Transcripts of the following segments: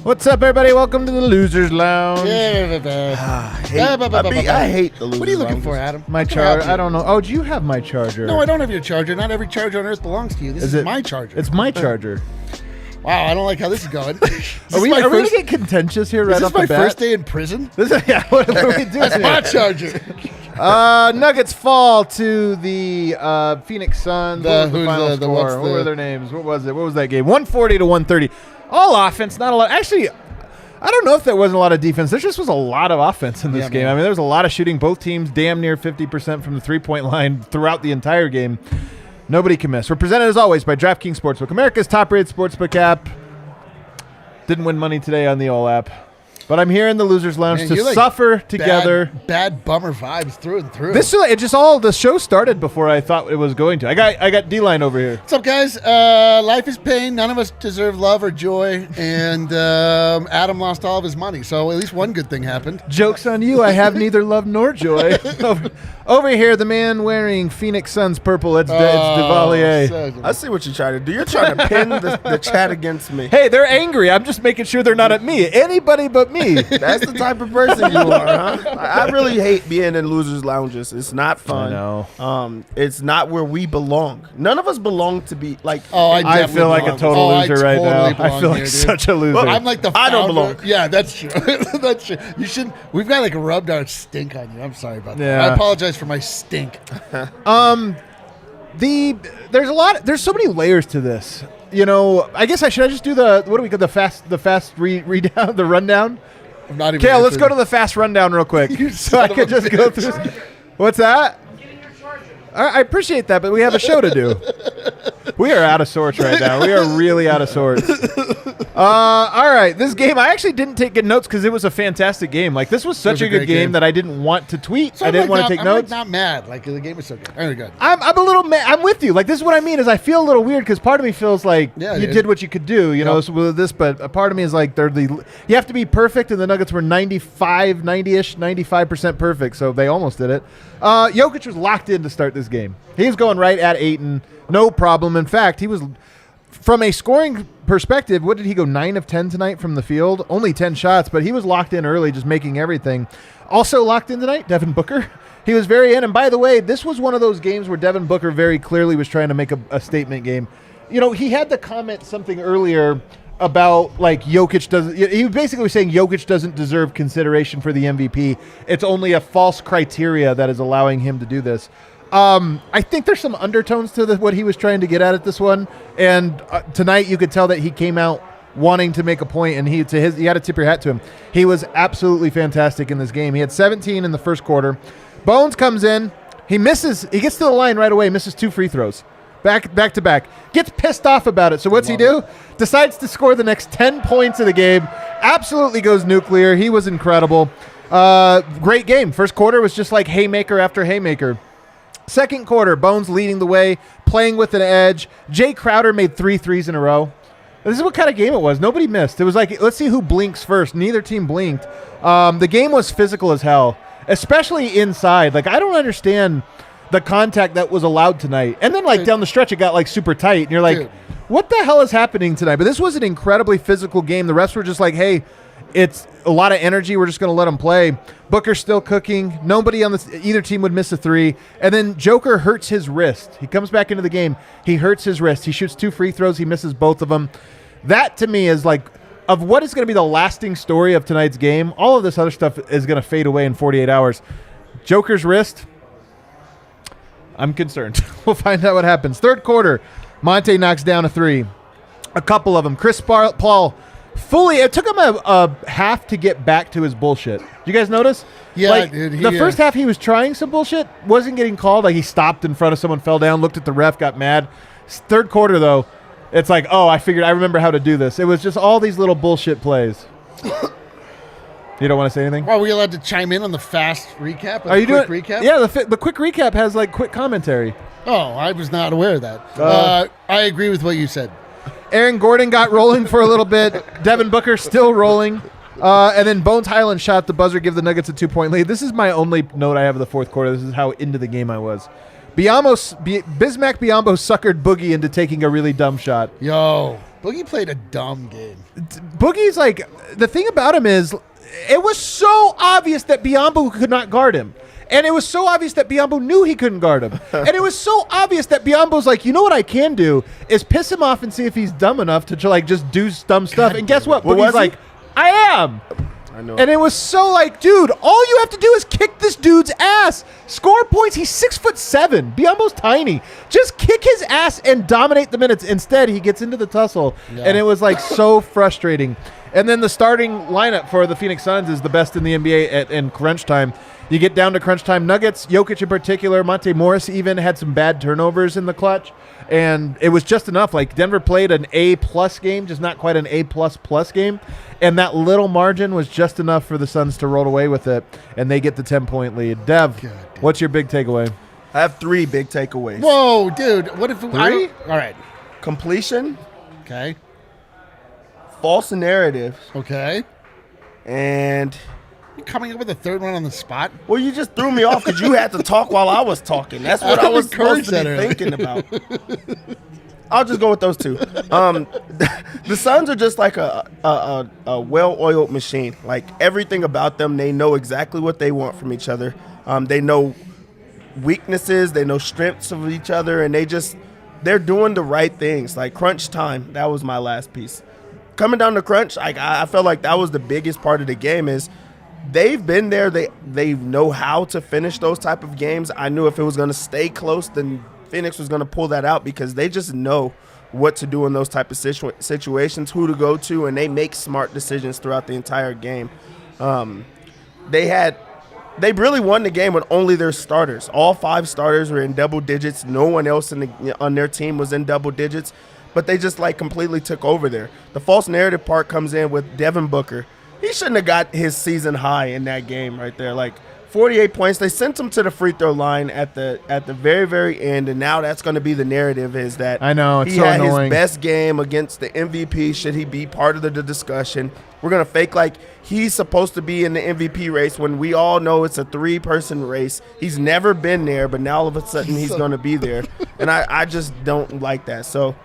What's up, everybody? Welcome to the Losers Lounge. I hate the Losers What are you looking Lounge. for, Adam? My charger. I don't know. Oh, do you have my charger? No, I don't have your charger. Not every charger on earth belongs to you. This is my charger. It's my charger. Wow, I don't like how this is going. Are we going to get contentious here right off the bat? Is this my first day in prison? Yeah, what are we doing That's here? my charger. Nuggets fall to the Phoenix Suns. What was the final score? What were their names? What was it? What was that game? 140 to 130. All offense, not a lot. Actually, I don't know if there wasn't a lot of defense. There just was a lot of offense in this game. Man. I mean, there was a lot of shooting. Both teams damn near 50% from the three-point line throughout the entire game. Nobody can miss. We're presented, as always, by DraftKings Sportsbook, America's top-rated sportsbook app. Didn't win money today on the All app. But I'm here in the Losers Lounge to suffer together. Bad bummer vibes through and through. The show started before I thought it was going to. I got D-Line over here. What's up, guys? Life is pain. None of us deserve love or joy. And Adam lost all of his money. So at least one good thing happened. Joke's on you. I have neither love nor joy. Over here, the man wearing Phoenix Suns purple. It's Duvalier. I see what you're trying to do. You're trying to pin the chat against me. Hey, they're angry. I'm just making sure they're not at me. Anybody but me. That's the type of person you are, huh? I really hate being in losers' lounges. It's not fun. I know. It's not where we belong. None of us belong to be like. I feel like a total loser right now. I feel like such a loser. Well, I'm like the founder. I don't belong. Yeah, that's true. That's true. You shouldn't. We've got like rubbed our stink on you. I'm sorry about that. Yeah. I apologize for my stink. There's so many layers to this. You know, I guess I just do the fast rundown. I'm not even. Okay, let's go to the fast rundown real quick. So I could just go through. What's that? I appreciate that, but we have a show to do. We are out of sorts right now. We are really out of sorts. All right, this game, I actually didn't take good notes because it was a fantastic game. Like, this was such a good game that I didn't want to tweet. So I didn't want to take notes. I'm not mad. Like, the game was so good. Very good. I'm a little mad. I'm with you. Like, this is what I mean is I feel a little weird because part of me feels like you did what you could do, you know, with this, but a part of me is like you have to be perfect, and the Nuggets were 90-ish, 95% perfect, so they almost did it. Jokic was locked in to start this game. He was going right at Ayton, no problem. In fact, he was, from a scoring perspective, what did he go, 9 of 10 tonight from the field? Only 10 shots, but he was locked in early, just making everything. Also locked in tonight, Devin Booker. He was very in. And by the way, this was one of those games where Devin Booker very clearly was trying to make a statement game. You know, he had to comment something earlier about, like, Jokic doesn't – he was basically saying Jokic doesn't deserve consideration for the MVP. It's only a false criteria that is allowing him to do this. I think there's some undertones to what he was trying to get at this one. And tonight you could tell that he came out wanting to make a point, and you had to tip your hat to him. He was absolutely fantastic in this game. He had 17 in the first quarter. Bones comes in. He misses. He gets to the line right away, misses 2 free throws. Back to back. Gets pissed off about it. So what's he do? Decides to score the next 10 points of the game. Absolutely goes nuclear. He was incredible. Great game. First quarter was just like haymaker after haymaker. Second quarter, Bones leading the way, playing with an edge. Jay Crowder made 3 threes in a row. This is what kind of game it was. Nobody missed. It was like, let's see who blinks first. Neither team blinked. The game was physical as hell, especially inside. Like, I don't understand the contact that was allowed tonight. And then, like, down the stretch, it got, like, super tight. And you're like, what the hell is happening tonight? But this was an incredibly physical game. The refs were just like, hey, it's a lot of energy. We're just going to let them play. Booker's still cooking. Nobody on either team would miss a 3. And then Joker hurts his wrist. He comes back into the game. He hurts his wrist. He shoots 2 free throws. He misses both of them. That, to me, is like, of what is going to be the lasting story of tonight's game, all of this other stuff is going to fade away in 48 hours. Joker's wrist, I'm concerned. We'll find out what happens. Third quarter, Monte knocks down a 3. A couple of them. Chris Paul fully, it took him a half to get back to his bullshit. Did you guys notice? Yeah, like, dude. The first half he was trying some bullshit, wasn't getting called. Like, he stopped in front of someone, fell down, looked at the ref, got mad. Third quarter, though, it's like, oh, I remember how to do this. It was just all these little bullshit plays. You don't want to say anything? Are we allowed to chime in on the fast recap? Are you doing recap? Yeah, the quick recap has, like, quick commentary. Oh, I was not aware of that. I agree with what you said. Aaron Gordon got rolling for a little bit. Devin Booker still rolling. And then Bones Hyland shot the buzzer, give the Nuggets a 2-point lead. This is my only note I have of the fourth quarter. This is how into the game I was. Bismack Biyombo suckered Boogie into taking a really dumb shot. Yo, Boogie played a dumb game. Boogie's like, the thing about him is, it was so obvious that Biyombo could not guard him. And it was so obvious that Biyombo knew he couldn't guard him. And it was so obvious that Biyombo's like, you know what I can do is piss him off and see if he's dumb enough to like just do dumb stuff. And guess what? Boogie's like, I am. I know. And it was so like, dude, all you have to do is kick this dude's ass. Score points. He's 6'7". Biyombo's tiny. Just kick his ass and dominate the minutes. Instead, he gets into the tussle. Yeah. And it was like so frustrating. And then the starting lineup for the Phoenix Suns is the best in the NBA in crunch time. You get down to crunch time. Nuggets, Jokic in particular, Monte Morris even had some bad turnovers in the clutch. And it was just enough. Like Denver played an A-plus game, just not quite an A++ game. And that little margin was just enough for the Suns to roll away with it. And they get the 10-point lead. Dev, what's your big takeaway? I have 3 big takeaways. Whoa, dude. What if 3? All right. Completion. Okay. False narrative. Okay. And you coming up with a third one on the spot? Well, you just threw me off because you had to talk while I was talking. That's what I was supposed to be thinking about. I'll just go with those 2. The Suns are just like a well-oiled machine. Like everything about them, they know exactly what they want from each other. They know weaknesses, they know strengths of each other, and they're doing the right things. Like crunch time, that was my last piece. Coming down to crunch, I felt like that was the biggest part of the game is they've been there. They know how to finish those type of games. I knew if it was going to stay close, then Phoenix was going to pull that out because they just know what to do in those type of situations, who to go to, and they make smart decisions throughout the entire game. They really won the game with only their starters. All 5 starters were in double digits. No one else on their team was in double digits. But they just like completely took over there. The false narrative part comes in with Devin Booker. He shouldn't have got his season high in that game right there. Like 48 points. They sent him to the free throw line at the very, very end, and now that's going to be the narrative is that I know it's he so had annoying. His best game against the MVP. Should he be part of the discussion? We're going to fake like he's supposed to be in the MVP race when we all know it's a 3-person race. He's never been there, but now all of a sudden he's going to be there, and I just don't like that. So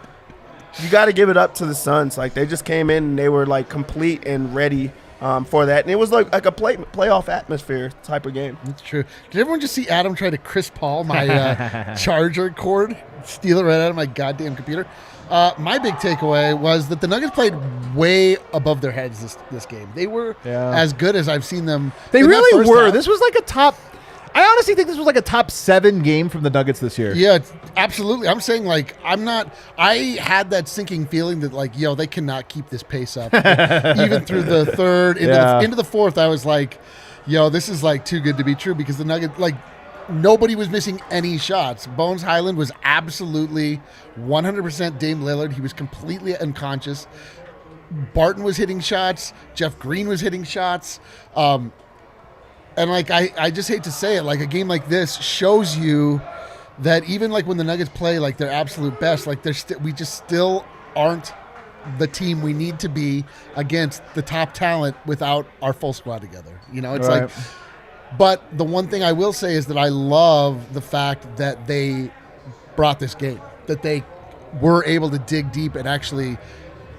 you got to give it up to the Suns. Like they just came in and they were like complete and ready for that, and it was like a playoff atmosphere type of game. That's true. Did everyone just see Adam try to Chris Paul my charger cord, steal it right out of my goddamn computer? My big takeaway was that the Nuggets played way above their heads this game. They were as good as I've seen them. They really were. This was like a top. I honestly think this was like a top 7 game from the Nuggets this year. Yeah, absolutely. I'm saying like I had that sinking feeling that like, they cannot keep this pace up. Even through the third, into the fourth, I was like, this is like too good to be true because the Nuggets, like nobody was missing any shots. Bones Hyland was absolutely 100% Dame Lillard. He was completely unconscious. Barton was hitting shots. Jeff Green was hitting shots. And like I just hate to say it, like a game like this shows you that even like when the Nuggets play like their absolute best, like we just still aren't the team we need to be against the top talent without our full squad together. It's right. like. But the one thing I will say is that I love the fact that they brought this game, that they were able to dig deep and actually,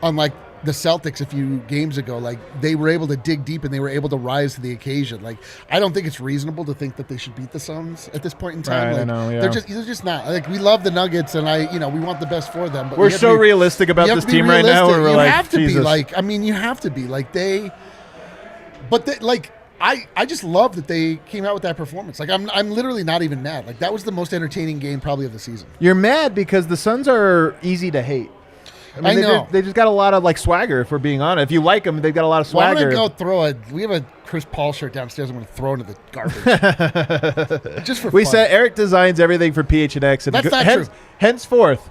unlike the Celtics a few games ago, like they were able to dig deep and they were able to rise to the occasion. Like I don't think it's reasonable to think that they should beat the Suns at this point in time. Right, like, I know, yeah. they're just not. Like we love the Nuggets and we want the best for them. But we're so realistic about this team right now. Where we're you like, have to Jesus. be like. I mean, you have to be like they. But they, like I just love that they came out with that performance. Like I'm literally not even mad. Like that was the most entertaining game probably of the season. You're mad because the Suns are easy to hate. I know. They just got a lot of like swagger, if we're being honest. If you like them, they've got a lot of swagger. Well, I'm going to go we have a Chris Paul shirt downstairs I'm going to throw into the garbage. Just for we fun. said Eric designs everything for PHNX. And that's not true. Henceforth,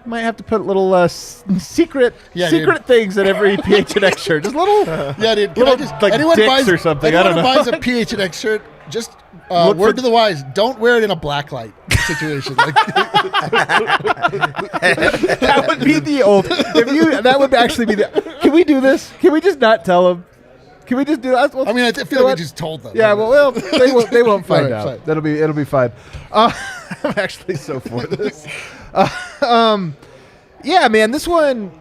might have to put little secret things in every PHNX shirt. Just little, dude. Little, like anyone dicks buys, or something. Anyone I don't know. who buys a PHNX shirt, just word to the wise: don't wear it in a blacklight situation. Like, that would be the old. That would actually be the. Can we do this? Can we just not tell them? Can we just do that? I mean, I feel like we just told them. Yeah, well, they won't find out. Fine. It'll be fine. I'm actually so for this. Yeah, man, this one.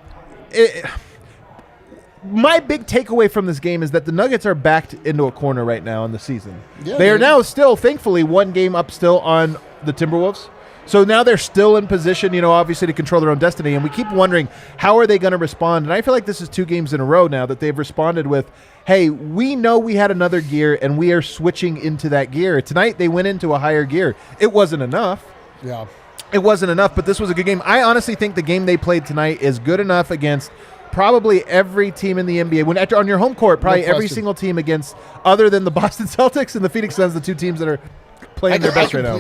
My big takeaway from this game is that the Nuggets are backed into a corner right now in the season. Yeah, they are now still, thankfully, one game up still on the Timberwolves. So now they're still in position, obviously to control their own destiny. And we keep wondering, how are they going to respond? And I feel like this is 2 games in a row now that they've responded with, hey, we know we had another gear, and we are switching into that gear. Tonight, they went into a higher gear. It wasn't enough. Yeah. It wasn't enough, but this was a good game. I honestly think the game they played tonight is good enough against probably every team in the NBA. When on your home court, probably every single team against, other than the Boston Celtics and the Phoenix Suns, the 2 teams that are playing their best right now.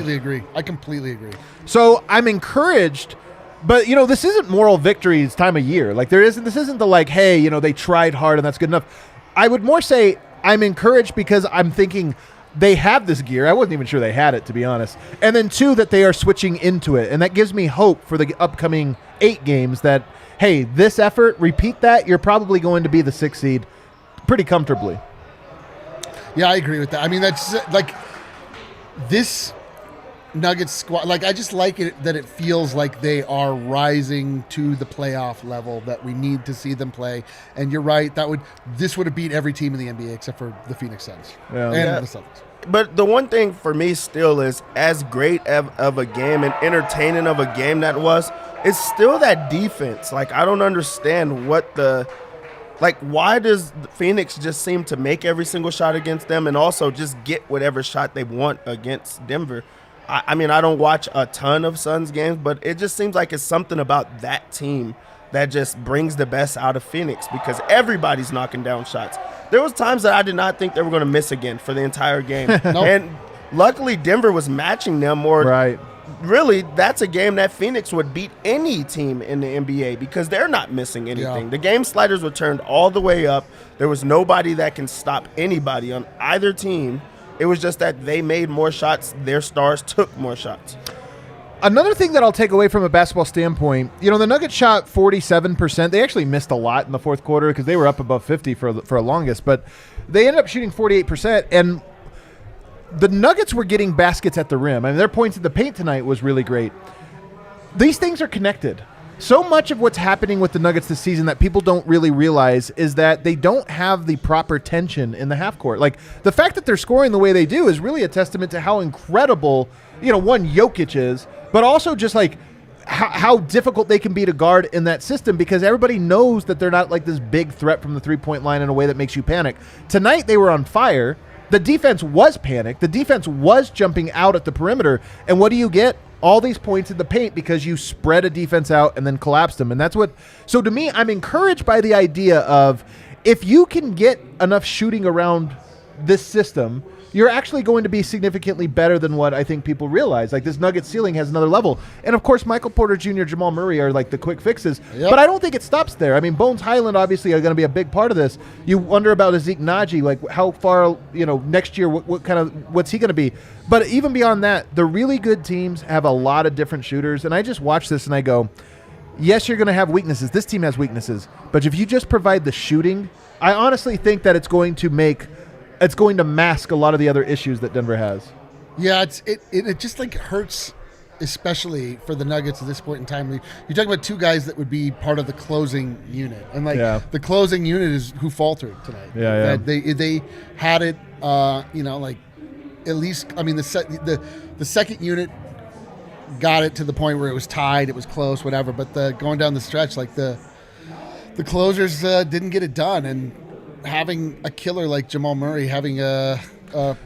I completely agree. So I'm encouraged, but this isn't moral victories time of year. Like this isn't the hey, they tried hard and that's good enough. I would more say I'm encouraged because I'm thinking they have this gear. I wasn't even sure they had it, to be honest. And then 2, that they are switching into it. And that gives me hope for the upcoming 8 games that, hey, this effort, repeat that, you're probably going to be the 6th seed pretty comfortably. Yeah, I agree with that. I mean, that's this Nuggets squad. I just like it that it feels like they are rising to the playoff level that we need to see them play. And you're right, this would have beat every team in the NBA except for the Phoenix Suns and the Celtics. But the one thing for me still is, as great of a game and entertaining of a game that was, it's still that defense. I don't understand why does Phoenix just seem to make every single shot against them and also just get whatever shot they want against Denver? I mean, I don't watch a ton of Suns games, but it just seems like it's something about that team that just brings the best out of Phoenix because everybody's knocking down shots. There was times that I did not think they were going to miss again for the entire game. And luckily, Denver was matching them more. Right. Really, that's a game that Phoenix would beat any team in the NBA because they're not missing anything. Yeah. The game sliders were turned all the way up. There was nobody that can stop anybody on either team. It was just that they made more shots. Their stars took more shots. Another thing that I'll take away from a basketball standpoint, the Nuggets shot 47%. They actually missed a lot in the fourth quarter because they were up above 50 for a longest, but they ended up shooting 48%. And the Nuggets were getting baskets at the rim. I mean, their points in the paint tonight was really great. These things are connected. So much of what's happening with the Nuggets this season that people don't really realize is that they don't have the proper tension in the half court. The fact that they're scoring the way they do is really a testament to how incredible, one, Jokic is, but also just how difficult they can be to guard in that system because everybody knows that they're not this big threat from the 3-point line in a way that makes you panic. Tonight they were on fire. The defense was panicked. The defense was jumping out at the perimeter. And what do you get? All these points in the paint because you spread a defense out and then collapsed them. And that's what – so to me, I'm encouraged by the idea of if you can get enough shooting around this system, you're actually going to be significantly better than what I think people realize. This Nuggets ceiling has another level. And, of course, Michael Porter Jr., Jamal Murray are the quick fixes. Yep. But I don't think it stops there. I mean, Bones Hyland obviously are going to be a big part of this. You wonder about Zeke Naji, how far, next year, what's he going to be? But even beyond that, the really good teams have a lot of different shooters. And I just watch this and I go, yes, you're going to have weaknesses. This team has weaknesses. But if you just provide the shooting, I honestly think that it's going to mask a lot of the other issues that Denver has. Yeah, it just hurts, especially for the Nuggets at this point in time. You're talking about 2 guys that would be part of the closing unit, and the closing unit is who faltered tonight. Yeah. They had it, at least. I mean, the second unit got it to the point where it was tied, it was close, whatever. But going down the stretch, the closers didn't get it done, and having a killer like Jamal Murray, having a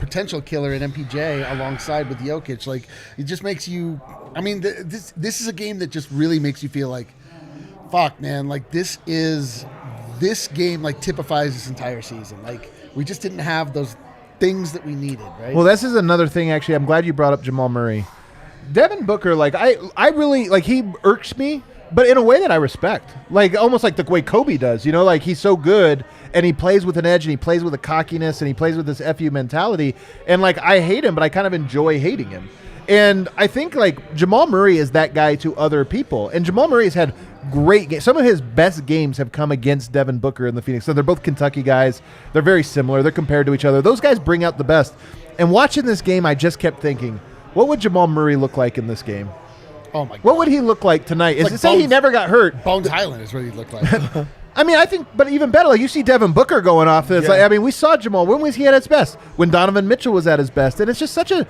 potential killer in MPJ alongside with Jokic, it just makes you. I mean, this is a game that just really makes you feel fuck, man. This game typifies this entire season. We just didn't have those things that we needed, right? Well, this is another thing. Actually, I'm glad you brought up Jamal Murray. Devin Booker, I really he irks me. But in a way that I respect, almost the way Kobe does, he's so good and he plays with an edge and he plays with a cockiness and he plays with this FU mentality. And I hate him, but I kind of enjoy hating him. And I think Jamal Murray is that guy to other people. And Jamal Murray has had great games. Some of his best games have come against Devin Booker in the Phoenix. So they're both Kentucky guys. They're very similar. They're compared to each other. Those guys bring out the best. And watching this game, I just kept thinking, what would Jamal Murray look like in this game? Oh, my God. What would he look like tonight? Is it say he never got hurt? Bones Hyland is what he looked like. I mean, I think, but even better, like you see Devin Booker going off. It's like, I mean, we saw Jamal. When was he at his best? When Donovan Mitchell was at his best. And it's just such a...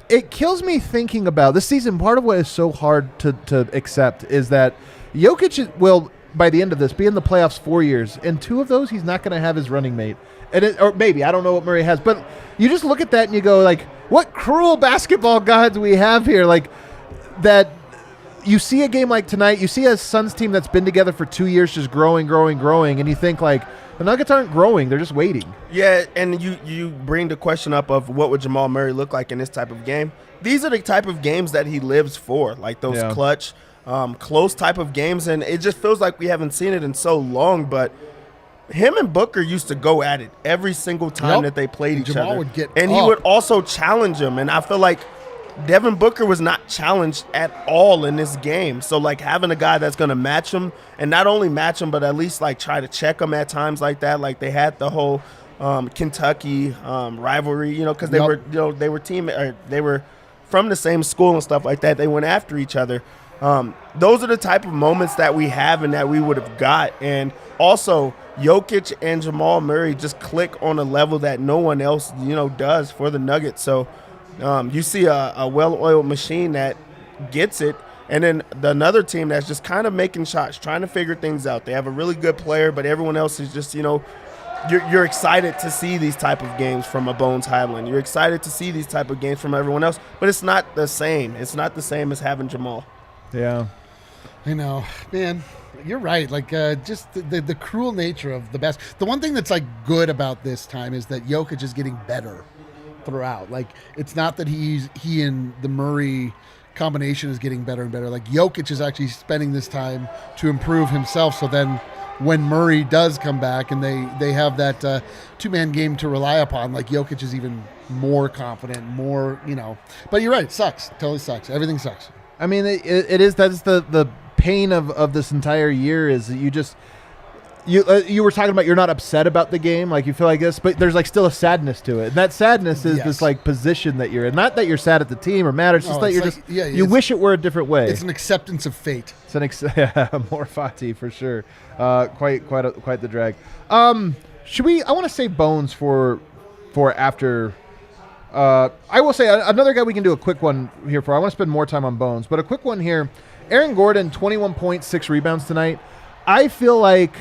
It kills me thinking about this season. Part of what is so hard to accept is that Jokic will, by the end of this, be in the playoffs 4 years. And 2 of those, he's not going to have his running mate. Or maybe, I don't know what Murray has. But you just look at that and you go, like, what cruel basketball gods we have here. Like, that... You see a game like tonight, you see a Suns team that's been together for 2 years just growing, and you think, like, the Nuggets aren't growing, they're just waiting. Yeah, and you bring the question up of what would Jamal Murray look like in this type of game. These are the type of games that he lives for, like those clutch, close type of games, and it just feels like we haven't seen it in so long, but him and Booker used to go at it every single time that they played each Jamal other. Would get and up. He would also challenge him, and I feel like Devin Booker was not challenged at all in this game. So, like, having a guy that's going to match him, and not only match him, but at least, like, try to check him at times like that. Like, they had the whole Kentucky rivalry, you know, because they were, you know, they were from the same school and stuff like that. They went after each other. Those are the type of moments that we have and that we would have got. And also, Jokic and Jamal Murray just click on a level that no one else, you know, does for the Nuggets. So, you see a well-oiled machine that gets it, and then another team that's just kind of making shots, trying to figure things out. They have a really good player, but everyone else is just, you know, you're excited to see these type of games from a Bones Hyland. You're excited to see these type of games from everyone else, but it's not the same. It's not the same as having Jamal. Yeah. I know, man. You're right. Like, just the cruel nature of the best. The one thing that's, like, good about this time is that Jokic is getting better throughout. Like, it's not that he and the Murray combination is getting better and better. Like, Jokic is actually spending this time to improve himself, so then when Murray does come back and they have that two-man game to rely upon, like, Jokic is even more confident, more, you know. But you're right, it sucks. Totally sucks. Everything sucks. I mean, it is. That's the pain of this entire year is that you just you were talking about you're not upset about the game, like you feel like this, but there's like still a sadness to it. And that sadness is this like position that you're in. Not that you're sad at the team or mad. It's just that you're like, you wish it were a different way. It's an acceptance of fate. It's an more Fati for sure. Quite the drag. Should we? I want to save Bones for after. I will say another guy we can do a quick one here for. I want to spend more time on Bones, but a quick one here. Aaron Gordon, 21 points, 6 rebounds tonight. I feel like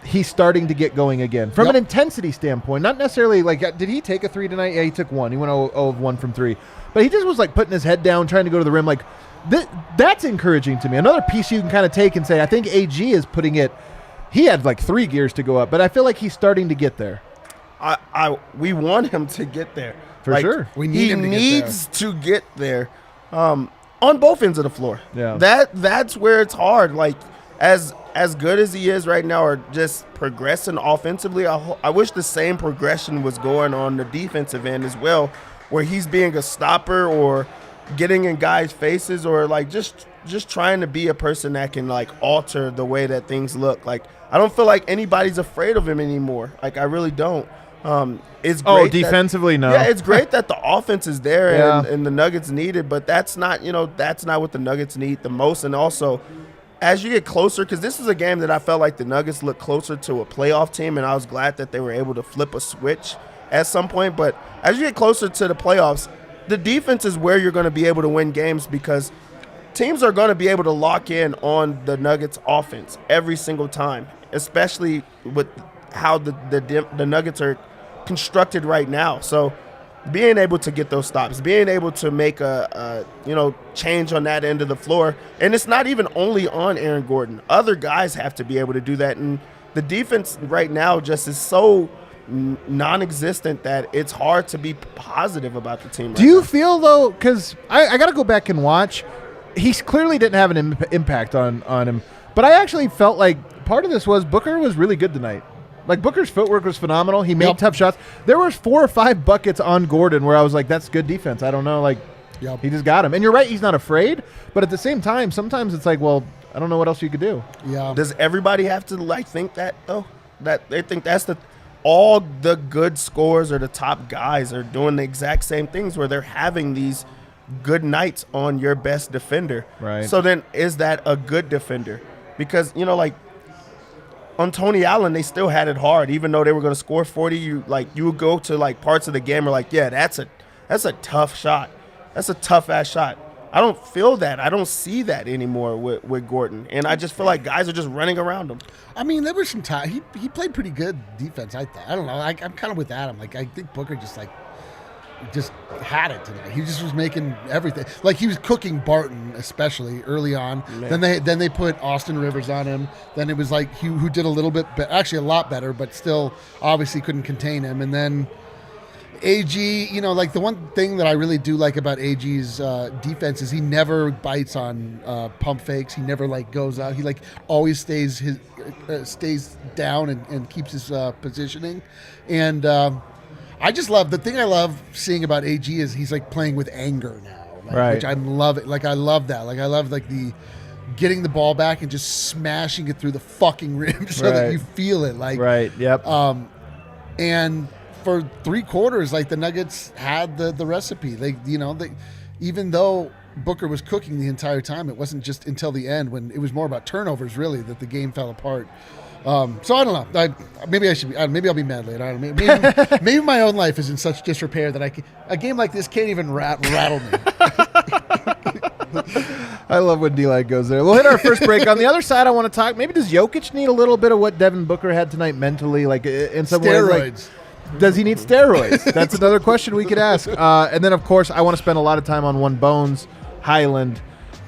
he's starting to get going again from an intensity standpoint. Not necessarily like, did he take a 3 tonight? Yeah, he took 1. He went 0 of 1 from 3. But he just was like putting his head down, trying to go to the rim. Like that's encouraging to me. Another piece you can kind of take and say, I think AG is putting it. He had like 3 gears to go up, but I feel like he's starting to get there. We want him to get there. For sure. We need him to needs to get there. On both ends of the floor. Yeah. That's where it's hard. Like, as good as he is right now, or just progressing offensively, I wish the same progression was going on the defensive end as well, where he's being a stopper or getting in guys' faces, or like just trying to be a person that can like alter the way that things look. Like, I don't feel like anybody's afraid of him anymore. Like, I really don't. It's great. Defensively, no. Yeah, it's great that the offense is there and the Nuggets need it, but that's not what the Nuggets need the most. And also, as you get closer, because this is a game that I felt like the Nuggets looked closer to a playoff team, and I was glad that they were able to flip a switch at some point. But as you get closer to the playoffs, the defense is where you're going to be able to win games, because teams are going to be able to lock in on the Nuggets offense every single time, especially with how the Nuggets are constructed right now. So being able to get those stops, being able to make a change on that end of the floor, and it's not even only on Aaron Gordon. Other guys have to be able to do that, and the defense right now just is so non-existent that it's hard to be positive about the team. Do you feel though? Because I got to go back and watch. He clearly didn't have an impact on him, but I actually felt like part of this was Booker was really good tonight. Like, Booker's footwork was phenomenal. He made tough shots. There was 4 or 5 buckets on Gordon where I was like, that's good defense. I don't know. Like, he just got him. And you're right, he's not afraid. But at the same time, sometimes it's like, well, I don't know what else you could do. Yeah. Does everybody have to, like, think that, though? That they think that's all the good scorers or the top guys are doing the exact same things, where they're having these good nights on your best defender. Right. So then is that a good defender? Because, like on Tony Allen, they still had it hard. Even though they were going to score 40, you would go to like parts of the game where like, yeah, that's a tough shot. That's a tough-ass shot. I don't feel that. I don't see that anymore with Gordon. And I just feel like guys are just running around him. I mean, there was some time. He played pretty good defense, I thought. I don't know. I'm kind of with Adam. Like, I think Booker just had it tonight. He just was making everything. Like, he was cooking Barton, especially early on. Man. Then they put Austin Rivers on him. Then it was like who did a little bit actually a lot better, but still obviously couldn't contain him. And then AG, like the one thing that I really do like about AG's defense is he never bites on pump fakes. He never goes out. He always stays down and keeps his positioning. And I just love the thing I love seeing about AG is he's playing with anger now, right? Which I love it. I love that. I love the getting the ball back and just smashing it through the fucking rim so that you feel it. Right. Yep. And for 3 quarters, the Nuggets had the recipe. They even though Booker was cooking the entire time, it wasn't just until the end when it was more about turnovers really that the game fell apart. So I don't know. Maybe I'll be mad later. I don't know. Maybe my own life is in such disrepair that a game like this can't even rattle me. I love when D-Line goes there. We'll hit our first break. On the other side, I want to talk. Maybe does Jokic need a little bit of what Devin Booker had tonight mentally, in some ways? Steroids. Does he need steroids? That's another question we could ask. And then, of course, I want to spend a lot of time on one Bones Hyland,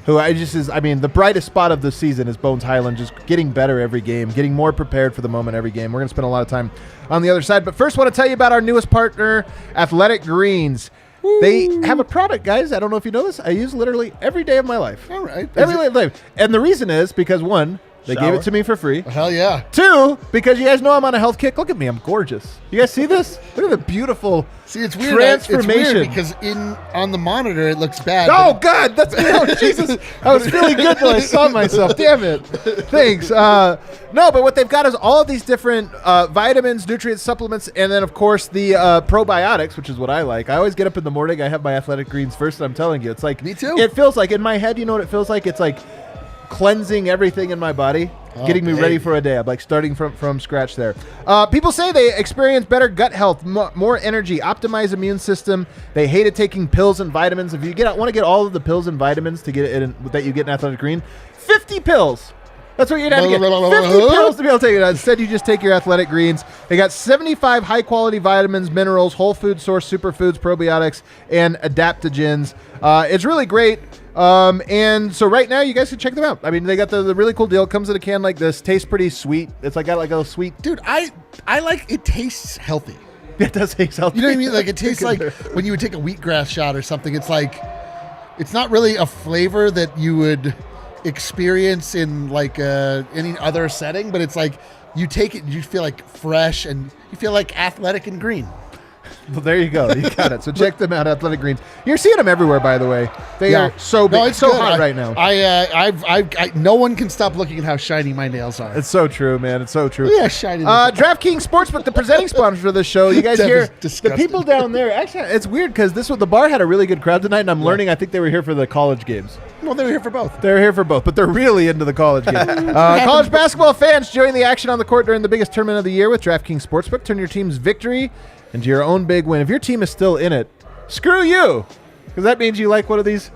who the brightest spot of the season is Bones Hyland, just getting better every game, getting more prepared for the moment every game. We're going to spend a lot of time on the other side. But first, I want to tell you about our newest partner, Athletic Greens. Woo. They have a product, guys. I don't know if you know this. I use literally every day of my life. All right. Every day of my life. And the reason is because, one, they gave it to me for free. Hell yeah. 2, because you guys know I'm on a health kick. Look at me. I'm gorgeous. You guys see this? Look at the beautiful transformation. It's weird because on the monitor it looks bad. Oh, God. That's good. Oh, Jesus. I was feeling good till I saw myself. Damn it. Thanks. No, but what they've got is all of these different vitamins, nutrients, supplements, and then, of course, the probiotics, which is what I like. I always get up in the morning. I have my Athletic Greens first, and I'm telling you, it's like... Me too. It feels like, in my head, you know what it feels like? It's like cleansing everything in my body, getting me ready for a day. I'm starting from scratch there. People say they experience better gut health, more energy, optimized immune system. They hated taking pills and vitamins. If you want to get all of the pills and vitamins to get it that you get in Athletic Green, 50 pills. That's what you'd have to get. 50 pills to be able to take it. Instead, you just take your Athletic Greens. They got 75 high-quality vitamins, minerals, whole food source, superfoods, probiotics, and adaptogens. It's really great. And so right now, you guys can check them out. I mean, they got the really cool deal. It comes in a can like this. Tastes pretty sweet. It's got a sweet... Dude, I like it tastes healthy. It does taste healthy. You know what I mean? It tastes like when you would take a wheatgrass shot or something. It's it's not really a flavor that you would experience in any other setting, but it's you take it and you feel fresh and you feel athletic and green. Well, there you go. You got it. So check them out, Athletic Greens. You're seeing them everywhere, by the way. They are so big. It's so hot right now. No one can stop looking at how shiny my nails are. It's so true, man. It's so true. Yeah, shiny. DraftKings Sportsbook, the presenting sponsor of the show. You guys hear the people down there. Actually, it's weird because the bar had a really good crowd tonight, and I'm learning. I think they were here for the college games. Well, they were here for both. They're here for both, but they're really into the college game. College basketball fans, join the action on the court during the biggest tournament of the year with DraftKings Sportsbook. Turn your team's victory into your own big win. If your team is still in it, screw you, because that means you like one of these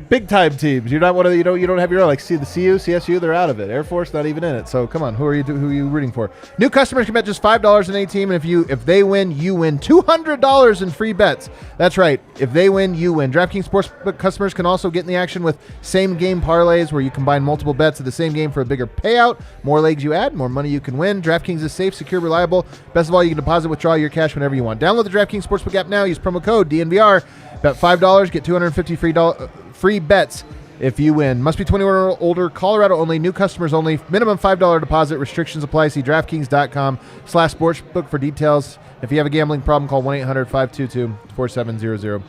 big time teams. You're not one of the, you don't have your own, like see the CU, CSU, they're out of it. Air Force not even in it. So come on, who are you rooting for? New customers can bet just $5 in any team, and if they win, you win $200 in free bets. That's right. If they win, you win. DraftKings Sportsbook customers can also get in the action with same game parlays, where you combine multiple bets of the same game for a bigger payout. More legs you add, more money you can win. DraftKings is safe, secure, reliable. Best of all, you can deposit, withdraw your cash whenever you want. Download the DraftKings Sportsbook app now. Use promo code DNVR. Bet $5, get $250 free bets if you win. Must be 21 or older. Colorado only. New customers only. Minimum $5 deposit. Restrictions apply. See DraftKings.com/sportsbook for details. If you have a gambling problem, call 1-800-522-4700.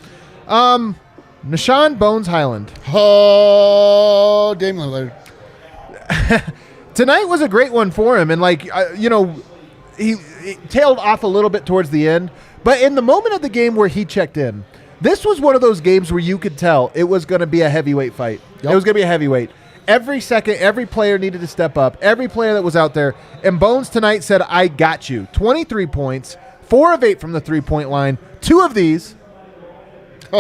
Nashawn Bones Hyland. Oh, Dame Lillard. Tonight was a great one for him, and he tailed off a little bit towards the end. But in the moment of the game where he checked in, This was one of those games where you could tell it was going to be a heavyweight fight. Yep. It was going to be a heavyweight. Every second, every player needed to step up. Every player that was out there. And Bones tonight said, I got you. 23 points, 4 of 8 from the three-point line. Two of these, two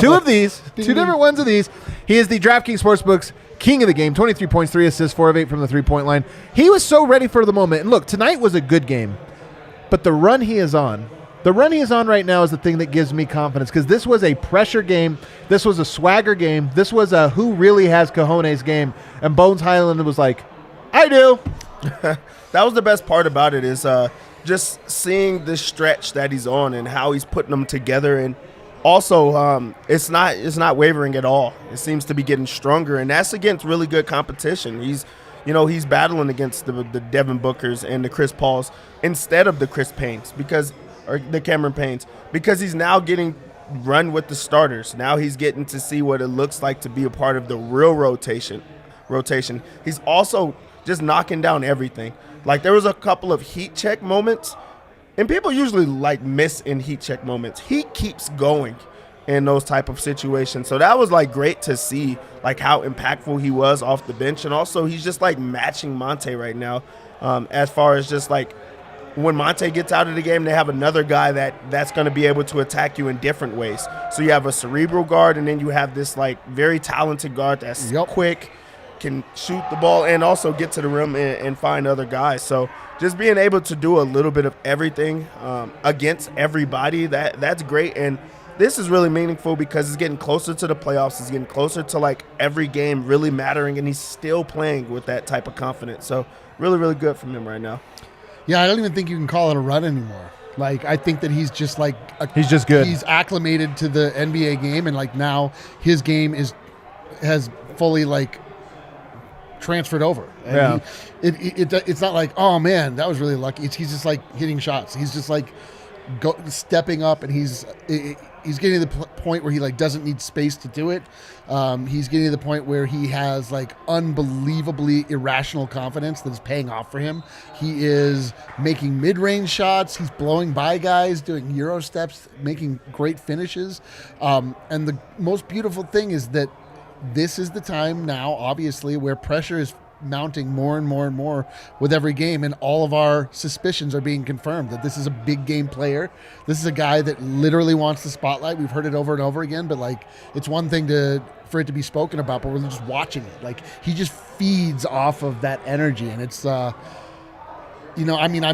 different ones of these. He is the DraftKings Sportsbook's king of the game. 23 points, 3 assists, 4 of 8 from the three-point line. He was so ready for the moment. And look, tonight was a good game. But the run he is on right now is the thing that gives me confidence, because this was a pressure game. This was a swagger game. This was a who really has cojones game. And Bones Hyland was like, I do. That was the best part about it, is just seeing the stretch that he's on and how he's putting them together. And also, it's not wavering at all. It seems to be getting stronger, and that's against really good competition. He's battling against the Devin Bookers and the Chris Pauls instead of the Chris Paynes, or the Cameron Paynes, because he's now getting run with the starters. Now he's getting to see what it looks like to be a part of the real rotation. He's also just knocking down everything. Like, there was a couple of heat check moments, and people usually miss in heat check moments. He keeps going in those type of situations. So that was great to see how impactful he was off the bench. And also he's just matching Monte right now, as far as just when Monte gets out of the game, they have another guy that's going to be able to attack you in different ways. So you have a cerebral guard, and then you have this very talented guard that's quick, can shoot the ball, and also get to the rim and find other guys. So just being able to do a little bit of everything against everybody, that's great. And this is really meaningful because it's getting closer to the playoffs. It's getting closer to every game really mattering, and he's still playing with that type of confidence. So really, really good from him right now. Yeah, I don't even think you can call it a run anymore. I think that he's just he's just good. He's acclimated to the NBA game, and now his game has fully transferred over. And it's not oh man, that was really lucky. He's just hitting shots. He's just stepping up, and he's getting to the point where he doesn't need space to do it. He's getting to the point where he has unbelievably irrational confidence that is paying off for him. He is making mid-range shots. He's blowing by guys, doing Euro steps, making great finishes. And the most beautiful thing is that this is the time now, obviously, where pressure is mounting more and more and more with every game, and all of our suspicions are being confirmed that this is a big game player. This is a guy that literally wants the spotlight. We've heard it over and over again, but it's one thing for it to be spoken about, but we're just watching it. He just feeds off of that energy, and it's I'm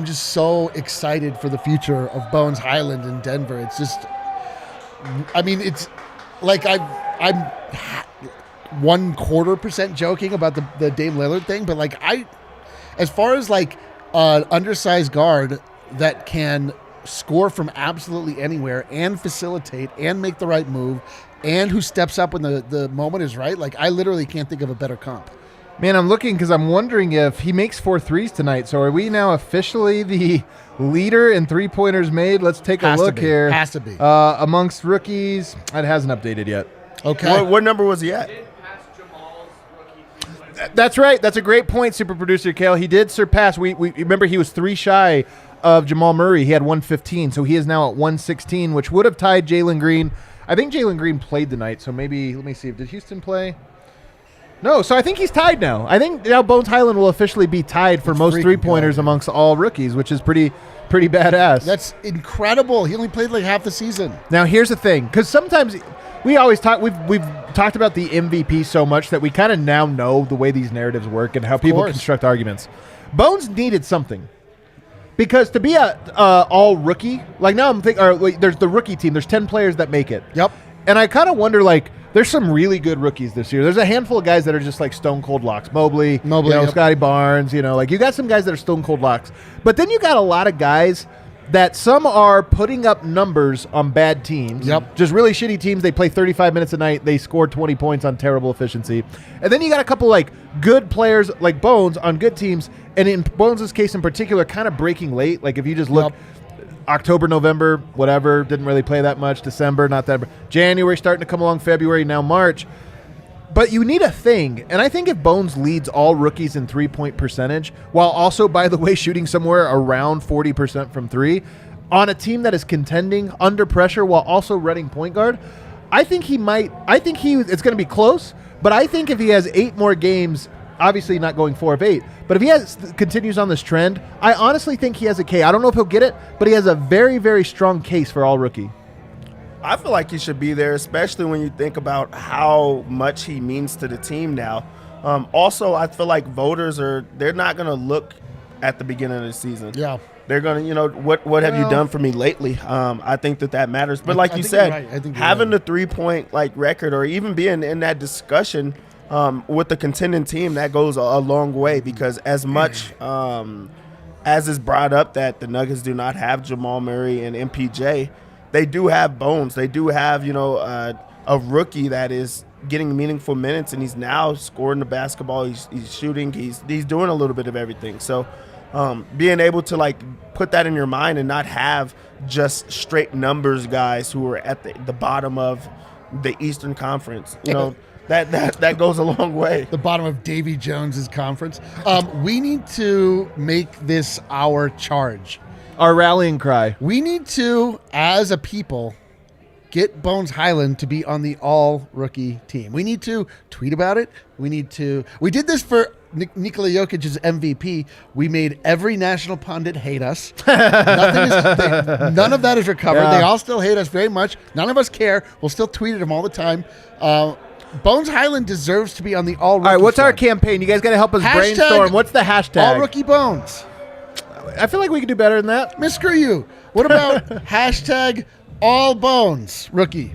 just so excited for the future of Bones Hyland in Denver. It's just, it's I'm 1/4% joking about the Dame Lillard thing, but as far as an undersized guard that can score from absolutely anywhere and facilitate and make the right move and who steps up when the moment is right, I literally can't think of a better comp. Man, I'm looking because I'm wondering if he makes 4 threes tonight. So are we now officially the leader in three-pointers made? Let's take a look here. Has to be. Amongst rookies, it hasn't updated yet. Okay. What number was he at? That's right. That's a great point, super producer Kale. He did surpass. We remember he was 3 shy of Jamal Murray. He had 115, so he is now at 116, which would have tied Jalen Green. I think Jalen Green played tonight, so maybe, let me see. Did Houston play? No, so I think he's tied now. I think now Bones Hyland will officially be tied for most three-pointers amongst all rookies, which is pretty badass. That's incredible. He only played half the season. Now, here's the thing, because sometimes we always talk. We've talked about the MVP so much that we kind of now know the way these narratives work and how people construct arguments. Bones needed something, because to be a all rookie, now I'm thinking, there's the rookie team. There's 10 players that make it. Yep. And I kind of wonder, there's some really good rookies this year. There's a handful of guys that are just stone cold locks. Mobley, yep. Scotty Barnes. You got some guys that are stone cold locks, but then you got a lot of guys that some are putting up numbers on bad teams. Yep. Just really shitty teams. They play 35 minutes a night. They score 20 points on terrible efficiency. And then you got a couple good players like Bones on good teams. And in Bones' case in particular, kind of breaking late. If you just look, October, November, whatever, didn't really play that much. December, not that. January starting to come along, February, now March. But you need a thing. And I think if Bones leads all rookies in three-point percentage, while also, by the way, shooting somewhere around 40% from three, on a team that is contending under pressure while also running point guard, I think it's going to be close, but I think if he has 8 more games, obviously not going 4 of 8, but if he continues on this trend, I honestly think he has a case. I don't know if he'll get it, but he has a very, very strong case for all rookie. I feel like he should be there, especially when you think about how much he means to the team now. Also, I feel like voters they're not going to look at the beginning of the season. Yeah. They're going to, what have you done for me lately? I think that matters. But like you said, having the 3-point record or even being in that discussion with the contending team, that goes a long way, because as much as is brought up that the Nuggets do not have Jamal Murray and MPJ, they do have Bones. They do have, a rookie that is getting meaningful minutes, and he's now scoring the basketball. He's shooting. He's doing a little bit of everything. So being able to put that in your mind and not have just straight numbers guys who are at the bottom of the Eastern Conference, that goes a long way. The bottom of Davy Jones's conference. We need to make this our charge. Our rallying cry. We need to, as a people, get Bones Hyland to be on the all-rookie team. We need to tweet about it. We did this for Nikola Jokic's MVP. We made every national pundit hate us. None of that is recovered. Yeah. They all still hate us very much. None of us care. We'll still tweet at him all the time. Bones Hyland deserves to be on the all-rookie. All right, what's our campaign? You guys got to help us brainstorm. What's the hashtag? All-rookie Bones. I feel like we could do better than that. Screw you. What about hashtag all bones rookie?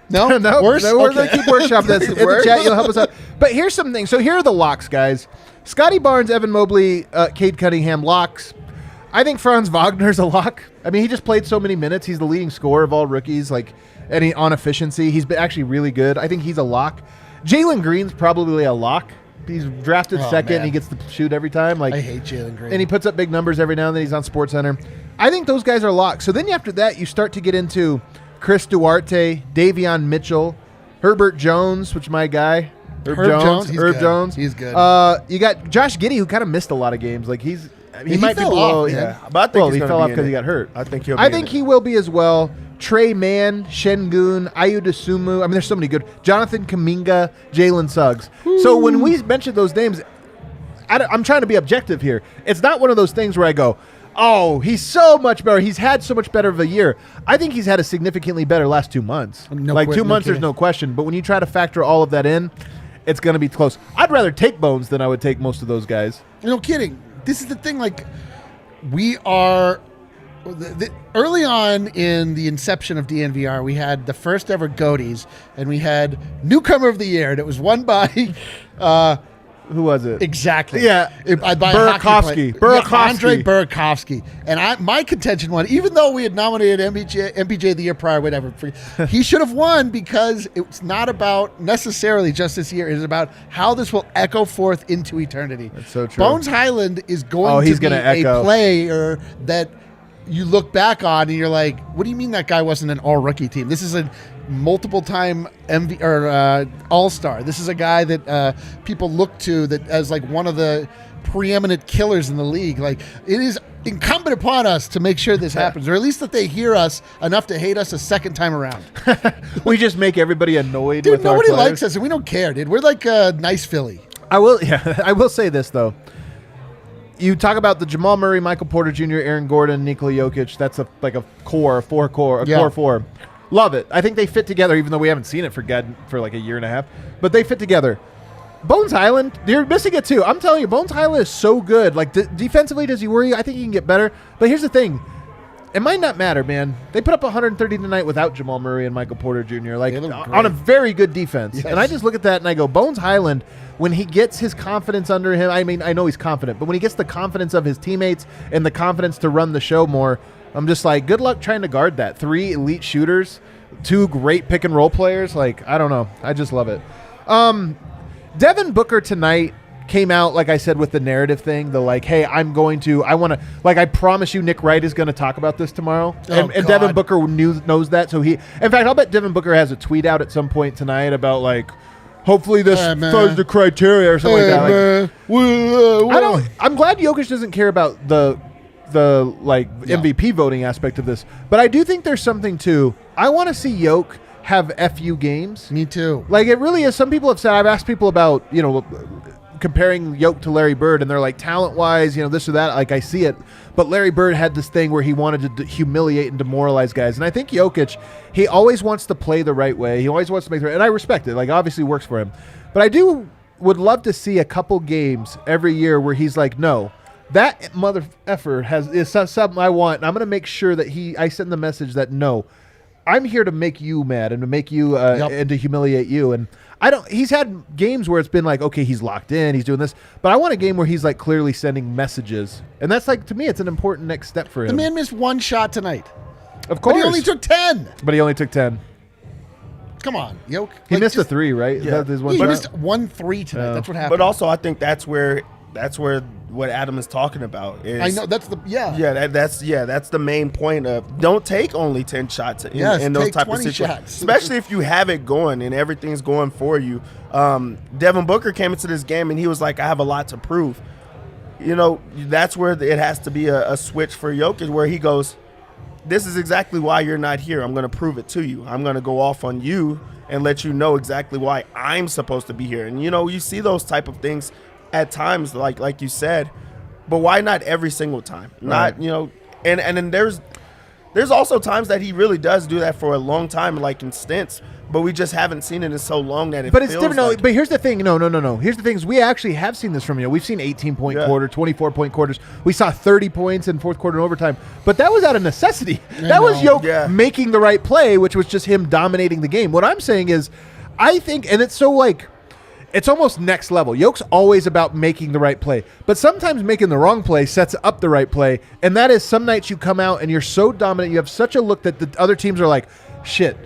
No? No. Worse? We're going to keep workshopping this. In the chat, you'll help us out. But here's something. So here are the locks, guys. Scotty Barnes, Evan Mobley, Cade Cunningham, locks. I think Franz Wagner's a lock. I mean, he just played so many minutes. He's the leading scorer of all rookies, on efficiency. He's been actually really good. I think he's a lock. Jalen Green's probably a lock. He's drafted second, and he gets to shoot every time. I hate Jalen Green. And he puts up big numbers every now and then. He's on SportsCenter. I think those guys are locked. So then after that, you start to get into Chris Duarte, Davion Mitchell, Herbert Jones, which is my guy. Herb Jones. He's good. You got Josh Giddey, who kind of missed a lot of games. He might be below. But I think he fell off because he got hurt. I think he will be as well. Trey Mann, Şengün, Ayu Dosunmu. I mean, there's so many good. Jonathan Kuminga, Jalen Suggs. Ooh. So when we mentioned those names, I'm trying to be objective here. It's not one of those things where I go, oh, he's so much better. He's had so much better of a year. I think he's had a significantly better last 2 months. 2 months, there's no question. But when you try to factor all of that in, it's going to be close. I'd rather take Bones than I would take most of those guys. No kidding. This is the thing. We are... early on in the inception of DNVR, we had the first ever Goaties, and we had Newcomer of the Year, and it was won by... who was it? Exactly. Yeah. Burakovsky. Andre Burakovsky. And my contention won, even though we had nominated MPJ the year prior, whatever, he should have won, because it's not about necessarily just this year. It is about how this will echo forth into eternity. That's so true. Bones Hyland is going to be a player that you look back on and you're like, what do you mean that guy wasn't an all-rookie team? This is a multiple-time all-star. This is a guy that people look to that as one of the preeminent killers in the league. It is incumbent upon us to make sure this happens, or at least that they hear us enough to hate us a second time around. We just make everybody annoyed. Dude, with nobody our players. likes us, and we don't care, dude. We're like a nice Philly. I will say this though. You talk about the Jamal Murray, Michael Porter Jr., Aaron Gordon, Nikola Jokic. That's a core four. Love it. I think they fit together, even though we haven't seen it for a year and a half. But they fit together. Bones Hyland, you're missing it too. I'm telling you, Bones Hyland is so good. Defensively, does he worry you? I think he can get better. But here's the thing. It might not matter, man. They put up 130 tonight without Jamal Murray and Michael Porter Jr. On a very good defense. Yes. And I just look at that and I go, Bones Hyland, when he gets his confidence under him, I mean, I know he's confident, but when he gets the confidence of his teammates and the confidence to run the show more, I'm just like, good luck trying to guard that. 3 elite shooters, 2 great pick and roll players. I don't know. I just love it. Devin Booker tonight came out, like I said, with the narrative thing, hey, I promise you Nick Wright is going to talk about this tomorrow. And Devin Booker knows that. So in fact, I'll bet Devin Booker has a tweet out at some point tonight about hopefully this fills the criteria or something like that. I'm glad Jokic doesn't care about the MVP voting aspect of this, but I do think there's something to, I want to see Jokic have FU games. Me too. Like, it really is. Some people have said, I've asked people about, comparing Jokic to Larry Bird, and they're like, talent-wise, this or that, like, I see it. But Larry Bird had this thing where he wanted to humiliate and demoralize guys. And I think Jokic, he always wants to play the right way. He always wants to make the right, and I respect it. Like, obviously it works for him. But I would love to see a couple games every year where he's like, no, that mother effer is something I want. And I'm going to make sure that I send the message that, no, I'm here to make you mad and to make you and to humiliate you. And he's had games where it's been like, okay, he's locked in, he's doing this, but I want a game where he's like clearly sending messages. And that's like, to me, it's an important next step for him. The man missed one shot tonight. Of course. But he only took 10. Come on, Yoke. He missed a 3, right? Yeah. He missed 1-3 tonight. That's what happened. But also, I think that's where what Adam is talking about is. I know that's the that's the main point of don't take only 10 shots in those type of situations, especially if you have it going and everything's going for you. Devin Booker came into this game and he was like, I have a lot to prove. That's where it has to be a switch for Jokic, where he goes, this is exactly why you're not here. I'm going to prove it to you. I'm going to go off on you and let you know exactly why I'm supposed to be here. And you see those type of things at times, like you said, but why not every single time? Right. Not, and then there's also times that he really does do that for a long time, like in stints, but we just haven't seen it in so long that But it's different. No, but here's the thing. No. Here's the thing is we actually have seen this from We've seen 18-point quarter, 24-point quarters. We saw 30 points in fourth quarter and overtime. But that was out of necessity. That was Jokic making the right play, which was just him dominating the game. What I'm saying is, I think, and it's so like, it's almost next level. Jokic's always about making the right play. But sometimes making the wrong play sets up the right play. And that is some nights you come out and you're so dominant, you have such a look that the other teams are like, shit,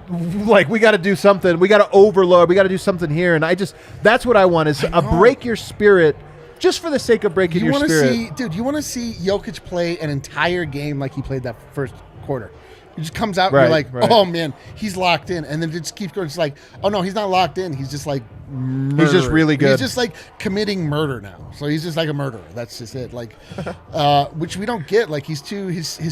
like we got to do something. We got to overload. We got to do something here. And that's what I want is a break your spirit just for the sake of breaking your spirit. You want to see Jokic play an entire game like he played that first quarter. He just comes out and you're like, oh, man, he's locked in. And then it just keeps going. It's like, oh, no, he's not locked in. He's just like murder. He's just really good. He's just like committing murder now. So he's just like a murderer. That's just it. Like, which we don't get. Like his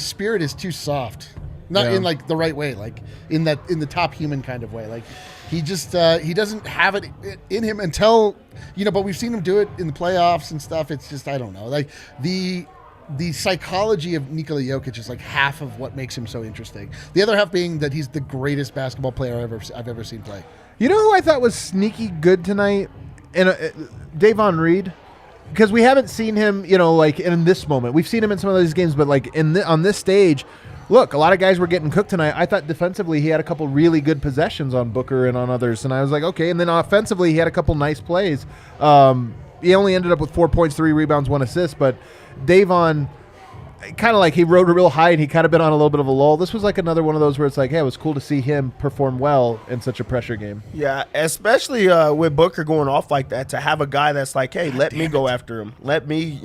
spirit is too soft. Not in like the right way. Like in the top human kind of way. Like he just he doesn't have it in him until, but we've seen him do it in the playoffs and stuff. It's just, I don't know. Like the psychology of Nikola Jokic is like half of what makes him so interesting. The other half being that he's the greatest basketball player I've ever seen play. You know who I thought was sneaky good tonight? Davon Reed. Because we haven't seen him, like in this moment. We've seen him in some of these games, but like on this stage, look, a lot of guys were getting cooked tonight. I thought defensively he had a couple really good possessions on Booker and on others, and I was like, okay. And then offensively he had a couple nice plays. He only ended up with 4 points, 3 rebounds, 1 assist, but Davon, kind of like he rode real high and he kind of been on a little bit of a lull. This was like another one of those where it's like, hey, it was cool to see him perform well in such a pressure game. Yeah, especially with Booker going off like that, to have a guy that's like, hey, let me go after him. Let me,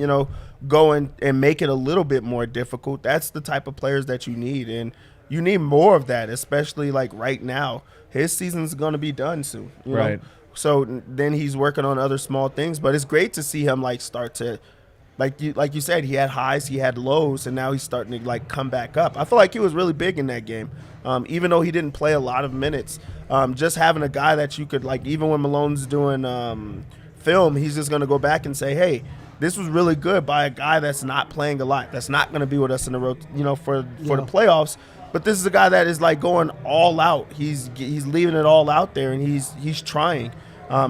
go and make it a little bit more difficult. That's the type of players that you need, and you need more of that, especially like right now. His season's going to be done soon. You know? So then he's working on other small things, but it's great to see him like start to, like you said, he had highs, he had lows, and now he's starting to like come back up. I feel like he was really big in that game, even though he didn't play a lot of minutes. Just having a guy that you could like, even when Malone's doing film, he's just going to go back and say, hey, this was really good by a guy that's not playing a lot, that's not going to be with us in the road, for the playoffs. But this is a guy that is like going all out. He's leaving it all out there, and he's trying.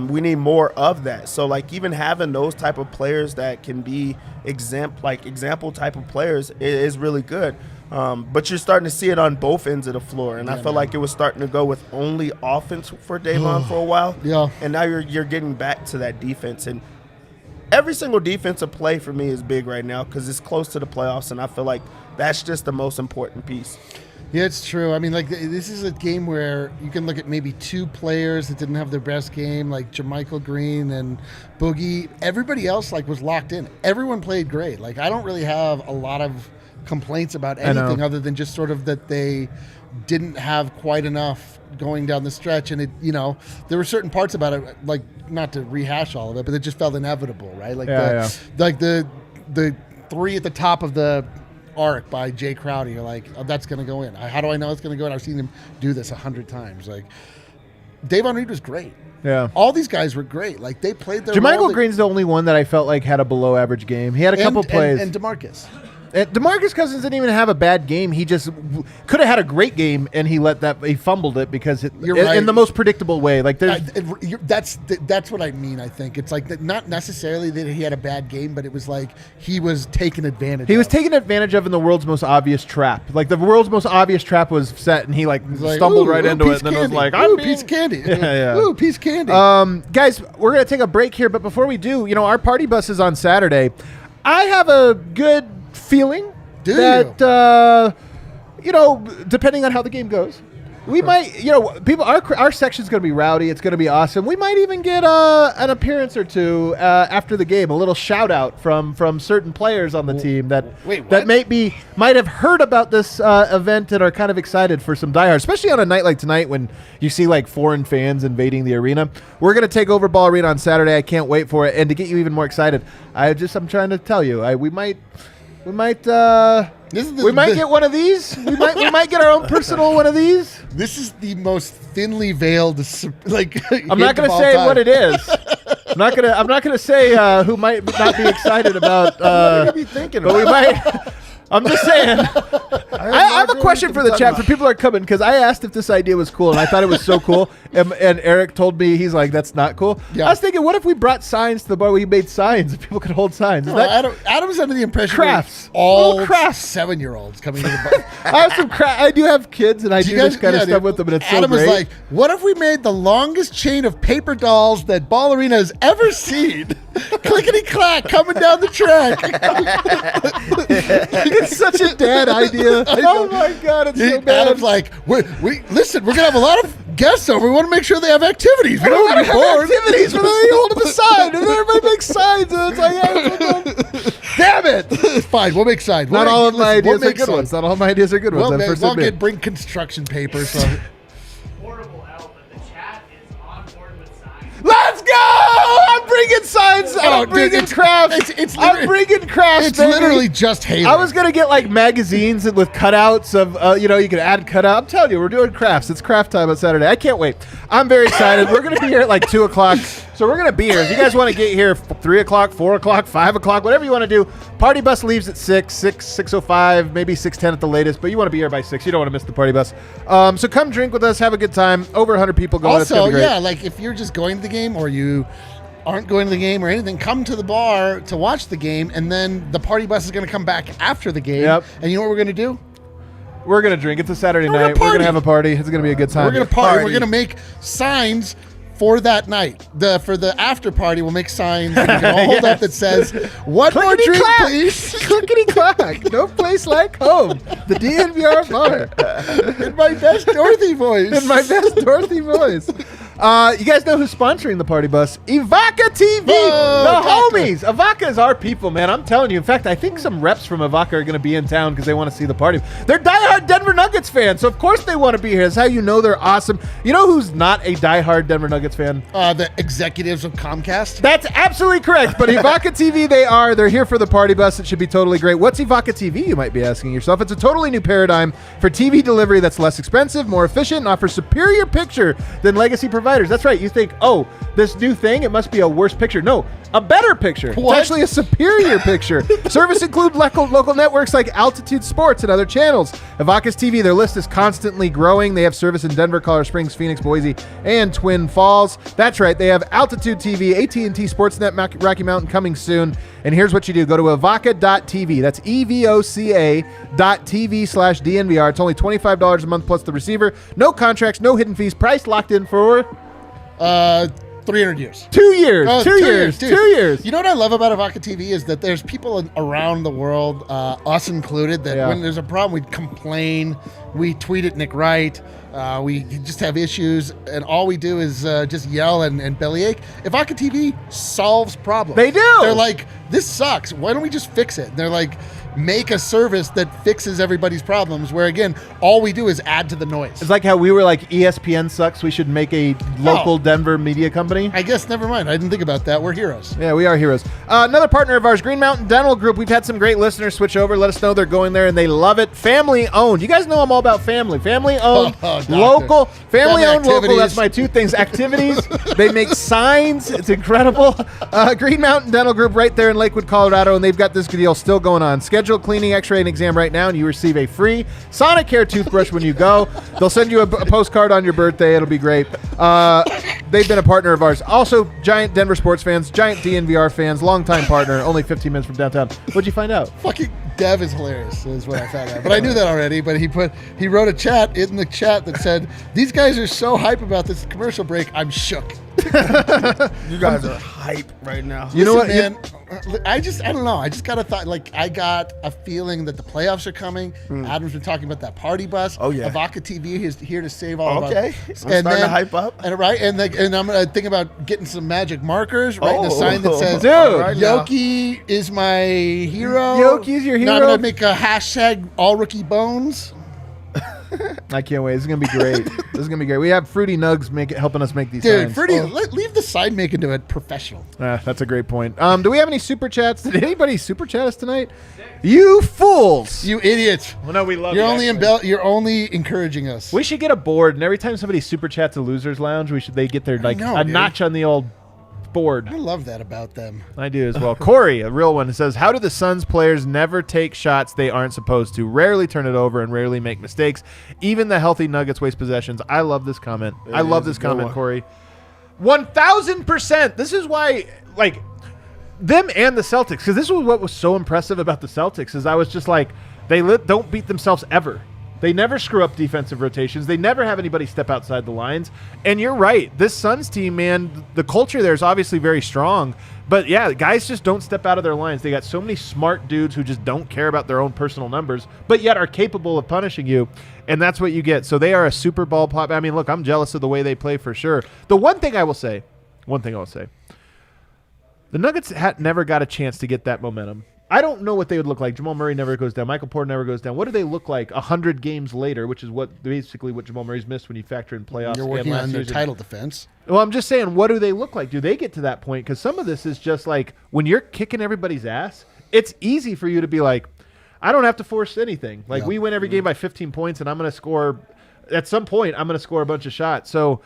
We need more of that. So like even having those type of players that can be example type of players is really good. But you're starting to see it on both ends of the floor, and I feel like it was starting to go with only offense for Davon for a while. Yeah, and now you're getting back to that defense, and every single defensive play for me is big right now because it's close to the playoffs, and I feel like that's just the most important piece. Yeah, it's true. I mean, like, this is a game where you can look at maybe 2 players that didn't have their best game, like Jermichael Green and Boogie. Everybody else, like, was locked in. Everyone played great. Like, I don't really have a lot of complaints about anything other than just sort of that they didn't have quite enough going down the stretch. And, there were certain parts about it, like, not to rehash all of it, but it just felt inevitable, right? Like, the 3 at the top of the arc by Jay Crowder. You're like, oh, that's going to go in. How do I know it's going to go in? I've seen him do this 100 times. Like, Davon Reed was great. Yeah. All these guys were great. Like, they played their role. Jermichael Green's the only one that I felt like had a below average game. He had a couple plays. And DeMarcus. DeMarcus Cousins didn't even have a bad game. He just could have had a great game, and he fumbled it because in the most predictable way. Like that's what I mean. I think it's like not necessarily that he had a bad game, but it was like he was taken advantage. He was taken advantage of in the world's most obvious trap. Like the world's most obvious trap was set, and he stumbled right into it, and then was like, "I'm piece of candy, yeah. Ooh, piece of candy." Guys, we're gonna take a break here, but before we do, our party bus is on Saturday. I have a good feeling that depending on how the game goes, we might, people, our section's going to be rowdy. It's going to be awesome. We might even get an appearance or two after the game, a little shout out from certain players on the team that might have heard about this event and are kind of excited for some diehards, especially on a night like tonight when you see like foreign fans invading the arena. We're going to take over Ball Arena on Saturday. I can't wait for it. And to get you even more excited, I'm trying to tell you, we might get one of these. We might get our own personal one of these. This is the most thinly veiled. I'm not going to say what it is. I'm not gonna say who might not be excited about. What are you be thinking? But we might. I'm just saying. I have a question for the chat for people that are coming because I asked if this idea was cool and I thought it was so cool. And Eric told me he's like, that's not cool. Yeah. I was thinking, what if we brought signs to the bar? We made signs and people could hold signs. Adam's under the impression crafts. All 7-year-olds coming to the bar. I have some I do have kids and I do this kind of stuff with them, and it's Adam so great. was like, what if we made the longest chain of paper dolls that Ball Arena has ever seen? Clickety clack coming down the track. It's such a dad idea. Oh my God, it's so bad. Adam's like, listen, we're gonna have a lot of guests over. We want to make sure they have activities. We don't want to be bored. Activities, but then you hold up a sign, and then everybody makes signs, and it's like, damn it! Fine, we'll make signs. Not all of my ideas are good ones. Not all my ideas are good ones. We'll bring construction paper. So. Let's go! I'm bringing signs. I'm bringing crafts. I'm bringing crafts. It's literally just Hyland. I was gonna get like magazines with cutouts of, you can add cutout. I'm telling you, we're doing crafts. It's craft time on Saturday. I can't wait. I'm very excited. We're gonna be here at like 2 o'clock. So we're gonna be here. If you guys want to get here 3 o'clock, 4 o'clock, 5 o'clock, whatever you want to do. Party bus leaves at 6:05, maybe 6:10 at the latest. But you want to be here by 6. You don't want to miss the party bus. So come drink with us, have a good time. Over 100 people going. Also, yeah, like if you're just going to the game or you aren't going to the game or anything, come to the bar to watch the game, and then the party bus is going to come back after the game. Yep. And you know what we're going to do? We're going to drink. It's a Saturday night. We're going to have a party. It's going to be a good time. We're going to party. We're going to make signs for that night. For the after party, we'll make signs and we can all hold up that says, "One more drink, please." Clickety clack. No place like home. The DNVR Bar. In my best Dorothy voice. You guys know who's sponsoring the party bus? Evoca TV, the homies. Evoca is our people, man. I'm telling you. In fact, I think some reps from Evoca are going to be in town because they want to see the party. They're diehard Denver Nuggets fans, so of course they want to be here. That's how you know they're awesome. You know who's not a diehard Denver Nuggets fan? The executives of Comcast. That's absolutely correct. But Evoca TV, they're here for the party bus. It should be totally great. What's Evoca TV, you might be asking yourself? It's a totally new paradigm for TV delivery that's less expensive, more efficient, and offers superior picture than legacy providers. That's right. You think, oh, this new thing, it must be a worse picture. No, a better picture. What? It's actually a superior picture. Service include local networks like Altitude Sports and other channels. Evoca's TV, their list is constantly growing. They have service in Denver, Colorado Springs, Phoenix, Boise, and Twin Falls. That's right. They have Altitude TV, AT&T Sportsnet, Rocky Mountain coming soon. And here's what you do. Go to evoca.tv. That's evoca.tv/DNVR. It's only $25 a month plus the receiver. No contracts, no hidden fees. Price locked in for 300 years. 2 years. Oh, 2 years. 2 years. You know what I love about Evoca TV is that there's people around the world, us included, that when there's a problem, we complain. We tweet at Nick Wright. We just have issues, and all we do is just yell and bellyache. Evoca TV solves problems. They do. They're like, this sucks. Why don't we just fix it? And they're like, make a service that fixes everybody's problems, where again, all we do is add to the noise. It's like how we were like, ESPN sucks, we should make a local Denver media company. I guess, never mind. I didn't think about that. We're heroes. Yeah, we are heroes. Another partner of ours, Green Mountain Dental Group. We've had some great listeners switch over, let us know they're going there and they love it. Family owned. You guys know I'm all about family. Family owned, local. Family owned, local. That's my two things. Activities. They make signs. It's incredible. Green Mountain Dental Group right there in Lakewood, Colorado, and they've got this deal still going on. Schedule cleaning, x-ray, and exam right now, and you receive a free Sonicare toothbrush when you go. They'll send you a postcard on your birthday. It'll be great. They've been a partner of ours. Also, giant Denver sports fans, giant DNVR fans, longtime partner, only 15 minutes from downtown. What'd you find out? Fucking Dev is hilarious, is what I found out. But I knew that already. But he wrote a chat in the chat that said, "These guys are so hype about this commercial break. I'm shook." You guys are hype right now. You know what, man? I don't know. I just got a thought. Like, I got a feeling that the playoffs are coming. Adam's been talking about that party bus. Oh yeah. Avaka TV is here to save all of us. Okay. I'm starting to hype up. And I'm gonna think about getting some magic markers, writing a sign that says, "Dude, Yoki is my hero. Yoki's your hero." Now I'm gonna make a hashtag all rookie bones. I can't wait. This is gonna be great. This is gonna be great. We have Fruity Nugs helping us make these signs. Fruity, leave the sign making to a professional. That's a great point. Do we have any super chats? Did anybody super chat us tonight? You fools! You idiots! Well, no, we love you're you. You're only encouraging us. We should get a board, and every time somebody super chats a losers lounge, they get their notch on the old board. I love that about them. I do as well. Corey, a real one, says, "How do the Suns players never take shots they aren't supposed to? Rarely turn it over and rarely make mistakes. Even the healthy Nuggets waste possessions." I love this comment. I love this comment, Corey. 1,000%. This is why, like, them and the Celtics, because this was what was so impressive about the Celtics, is I was just like, they don't beat themselves ever. They never screw up defensive rotations. They never have anybody step outside the lines. And you're right. This Suns team, man, the culture there is obviously very strong. But, yeah, guys just don't step out of their lines. They got so many smart dudes who just don't care about their own personal numbers, but yet are capable of punishing you. And that's what you get. So they are a Super Bowl pop. I mean, look, I'm jealous of the way they play for sure. The one thing I will say, the Nuggets never got a chance to get that momentum. I don't know what they would look like. Jamal Murray never goes down. Michael Porter never goes down. What do they look like 100 games later, which is basically what Jamal Murray's missed when you factor in playoffs. You're working on their title defense. Well, I'm just saying, what do they look like? Do they get to that point? Because some of this is just like when you're kicking everybody's ass, it's easy for you to be like, I don't have to force anything. Like, we win every game by 15 points, and I'm going to score – at some point, I'm going to score a bunch of shots. So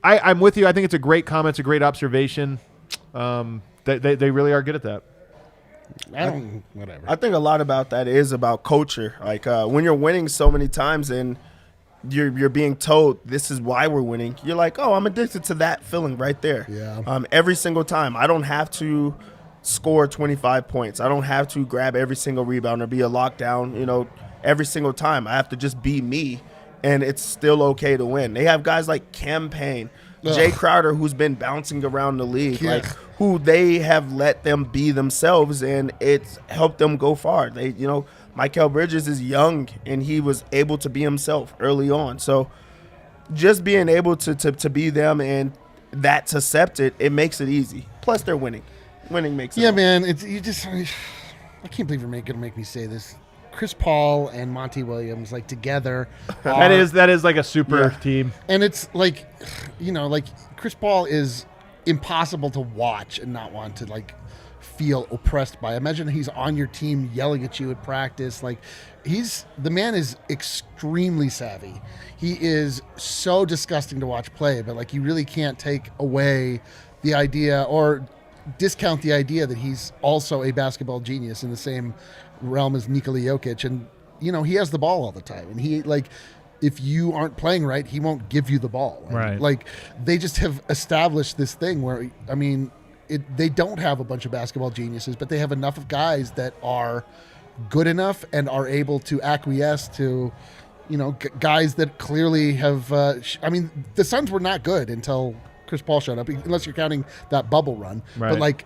I'm with you. I think it's a great comment. It's a great observation. They really are good at that. Whatever. I think a lot about that is about culture. Like when you're winning so many times and you're being told this is why we're winning, you're like, oh, I'm addicted to that feeling right there. Yeah. Every single time. I don't have to score 25 points. I don't have to grab every single rebound or be a lockdown, every single time. I have to just be me, and it's still okay to win. They have guys like Cam Payne, Jay Crowder, who's been bouncing around the league, who they have let them be themselves, and it's helped them go far. Mikal Bridges is young, and he was able to be himself early on. So just being able to be them and that's accepted, it makes it easy. Plus, they're winning. Winning makes it. Yeah, man. I can't believe you're going to make me say this. Chris Paul and Monty Williams, like, together. That is like a super team. And it's like, Chris Paul is impossible to watch and not want to, like, feel oppressed by. Imagine he's on your team yelling at you at practice. Like, the man is extremely savvy. He is so disgusting to watch play, but, like, you really can't take away the idea or discount the idea that he's also a basketball genius in the same realm as Nikola Jokic. And, he has the ball all the time. And he, like, if you aren't playing right, he won't give you the ball. And, right. Like, they just have established this thing where, I mean, they don't have a bunch of basketball geniuses, but they have enough of guys that are good enough and are able to acquiesce to, guys that clearly have, the Suns were not good until Chris Paul showed up, unless you're counting that bubble run. Right. But, like,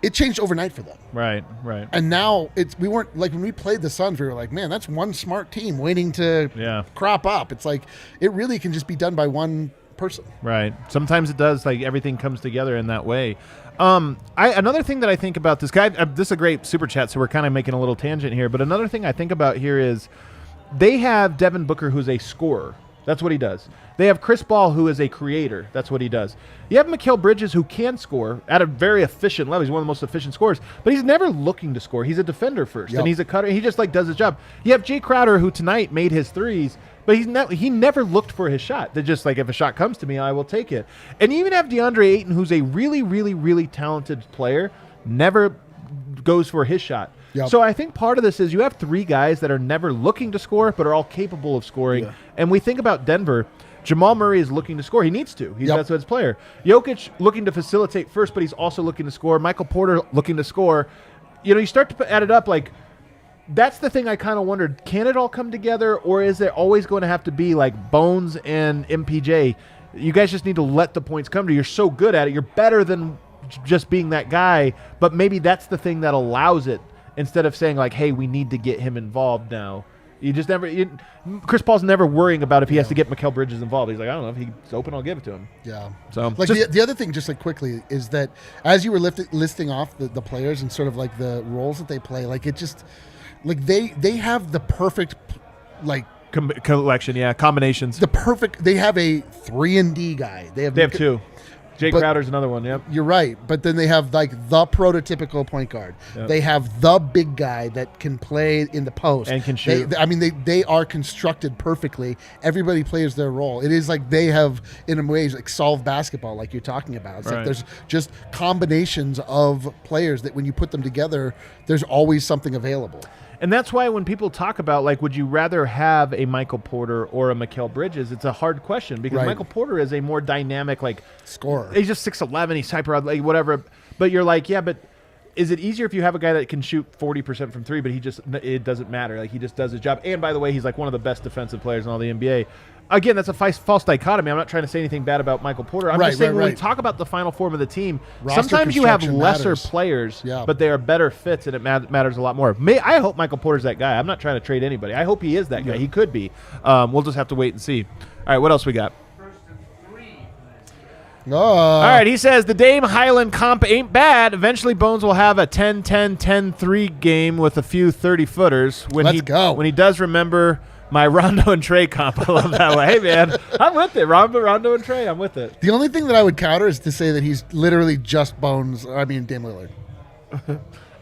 it changed overnight for them. Right. And now we weren't, like, when we played the Suns, we were like, man, that's one smart team waiting to crop up. It's like, it really can just be done by one person. Right. Sometimes it does. Like everything comes together in that way. Another thing that I think about this guy. This is a great super chat, so we're kind of making a little tangent here. But another thing I think about here is they have Devin Booker, who's a scorer. That's what he does. They have Chris Paul, who is a creator. That's what he does. You have Mikal Bridges, who can score at a very efficient level. He's one of the most efficient scorers, but he's never looking to score. He's a defender first, and he's a cutter. He just like does his job. You have Jay Crowder, who tonight made his threes, but he never looked for his shot. They're just like, if a shot comes to me, I will take it. And you even have DeAndre Ayton, who's a really, really, really talented player, never goes for his shot. Yep. So I think part of this is you have three guys that are never looking to score, but are all capable of scoring. Yeah. And we think about Denver. Jamal Murray is looking to score. He needs to. That's his player. Jokic looking to facilitate first, but he's also looking to score. Michael Porter looking to score. You start to add it up. Like, that's the thing I kind of wondered. Can it all come together, or is there always going to have to be like Bones and MPJ? You guys just need to let the points come to you. You're so good at it. You're better than just being that guy, but maybe that's the thing that allows it. Instead of saying like, hey, we need to get him involved now. Chris Paul's never worrying about if he has to get Mikal Bridges involved. He's like, I don't know, if he's open, I'll give it to him. Yeah. So like the other thing, just like quickly, is that as you were listing off the players and sort of like the roles that they play, like it just like they have the perfect like collection, combinations. They have a 3-and-D guy. They have two. Jay Crowder's another one, yep. You're right. But then they have like the prototypical point guard. Yep. They have the big guy that can play in the post. And can shoot. They are constructed perfectly. Everybody plays their role. It is like they have, in a way, like solved basketball like you're talking about. It's like there's just combinations of players that when you put them together, there's always something available. And that's why when people talk about, like, would you rather have a Michael Porter or a Mikal Bridges, it's a hard question because Michael Porter is a more dynamic, like, scorer. He's just 6'11", he's hyper, like, whatever. But you're like, yeah, but is it easier if you have a guy that can shoot 40% from three, but it doesn't matter. Like, he just does his job. And, by the way, he's, like, one of the best defensive players in all the NBA. Again, that's a false dichotomy. I'm not trying to say anything bad about Michael Porter. I'm just saying when we talk about the final form of the team, sometimes you have lesser players, but they are better fits, and it matters a lot more. I hope Michael Porter's that guy. I'm not trying to trade anybody. I hope he is that guy. He could be. We'll just have to wait and see. All right, what else we got? All right, he says, the Dame Hyland comp ain't bad. Eventually, Bones will have a 10-10-10-3 game with a few 30-footers. When he does remember my Rondo and Trey comp. I love that one. Hey, man, I'm with it. Rondo and Trey, I'm with it. The only thing that I would counter is to say that he's literally just Dame Lillard.